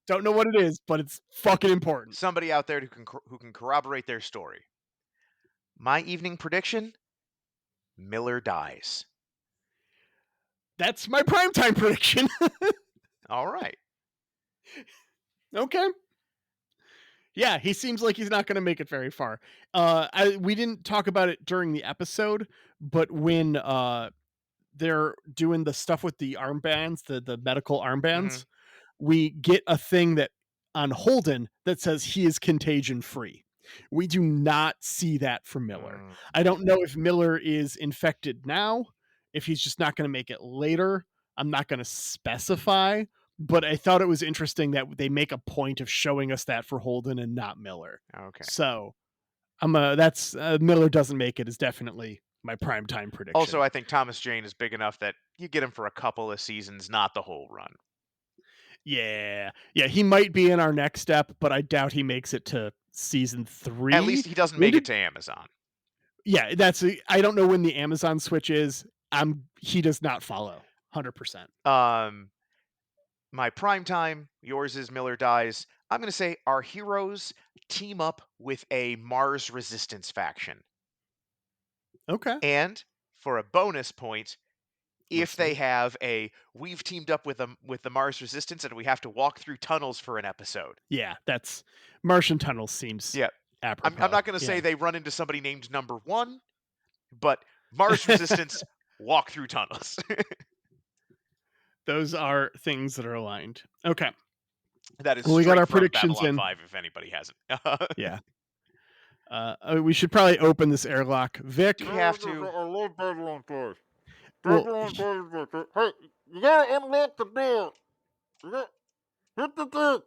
Don't know what it is, but it's fucking important. Somebody out there who can corroborate their story. My evening prediction: Miller dies. That's my primetime prediction. All right. Okay. Yeah, he seems like he's not going to make it very far. We didn't talk about it during the episode, but when they're doing the stuff with the armbands, the medical armbands, we get a thing that on Holden that says he is contagion free. We do not see that from Miller. I don't know if Miller is infected now, if he's just not going to make it later. I'm not going to specify, but I thought it was interesting that they make a point of showing us that for Holden and not Miller. Okay. So that's Miller doesn't make it is definitely my primetime prediction. Also, I think Thomas Jane is big enough that you get him for a couple of seasons, not the whole run. Yeah, he might be in our next step, but I doubt he makes it to season 3. At least he doesn't make it to Amazon. Yeah, I don't know when the Amazon switch is. He does not follow 100%. My prime time, yours is Miller dies. I'm going to say our heroes team up with a Mars Resistance faction. Okay. And for a bonus point, if Let's they see. have we've teamed up with the Mars Resistance and we have to walk through tunnels for an episode. Yeah, that's Martian tunnels seems Yeah. apropos. I'm not going to say they run into somebody named Number 1, but Mars Resistance walk through tunnels. Those are things that are aligned. Okay. That is we got our from predictions Babylon in. 5 if anybody hasn't. Yeah. We should probably open this airlock. Vic, Do we have to? I love Babylon 5. Well, Babylon 5. Hey, you gotta unlock the door. Hit the door.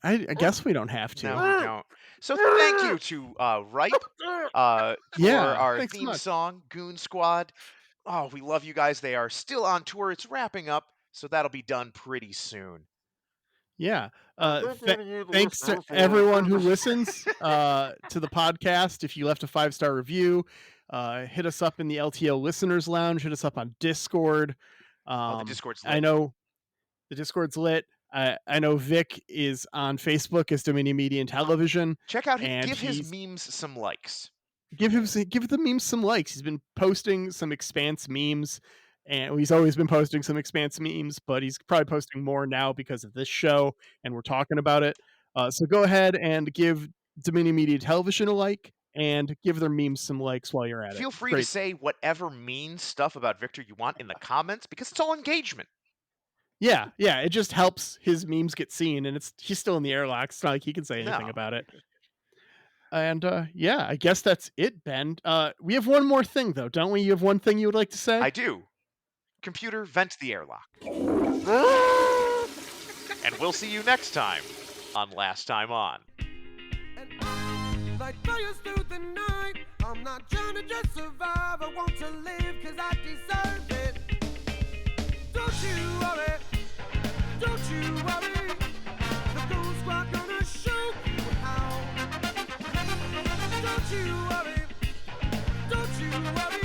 I guess we don't have to. No, we don't. So thank you to Ripe for our thanks so theme much. song, Goon Squad. Oh, we love you guys. They are still on tour. It's wrapping up, so that'll be done pretty soon. Yeah. Thank you to you, the Thanks to listener, for everyone who listening. listens to the podcast. If you left a 5-star review, hit us up in the LTO Listeners Lounge. Hit us up on Discord. The Discord's lit. I know the Discord's lit. I know Vic is on Facebook as Dominion Media and Television. Check out and give his memes some likes. Give the memes some likes. He's been posting some Expanse memes, and he's always been posting some Expanse memes, but he's probably posting more now because of this show, and we're talking about it. So go ahead and give Dominion Media Television a like, and give their memes some likes while you're at it. Feel free to say whatever mean stuff about Victor you want in the comments, because it's all engagement. Yeah, it just helps his memes get seen, and he's still in the airlock. It's not like he can say anything about it. And I guess that's it, Ben. We have one more thing, though, don't we? You have one thing you would like to say? I do. Computer, vent the airlock. And we'll see you next time on Last Time On. Like fires through the night. I'm not trying to just survive. I want to live because I deserve it. Don't you worry. Don't you worry. The Goon Squad gonna show you how. Don't you worry. Don't you worry.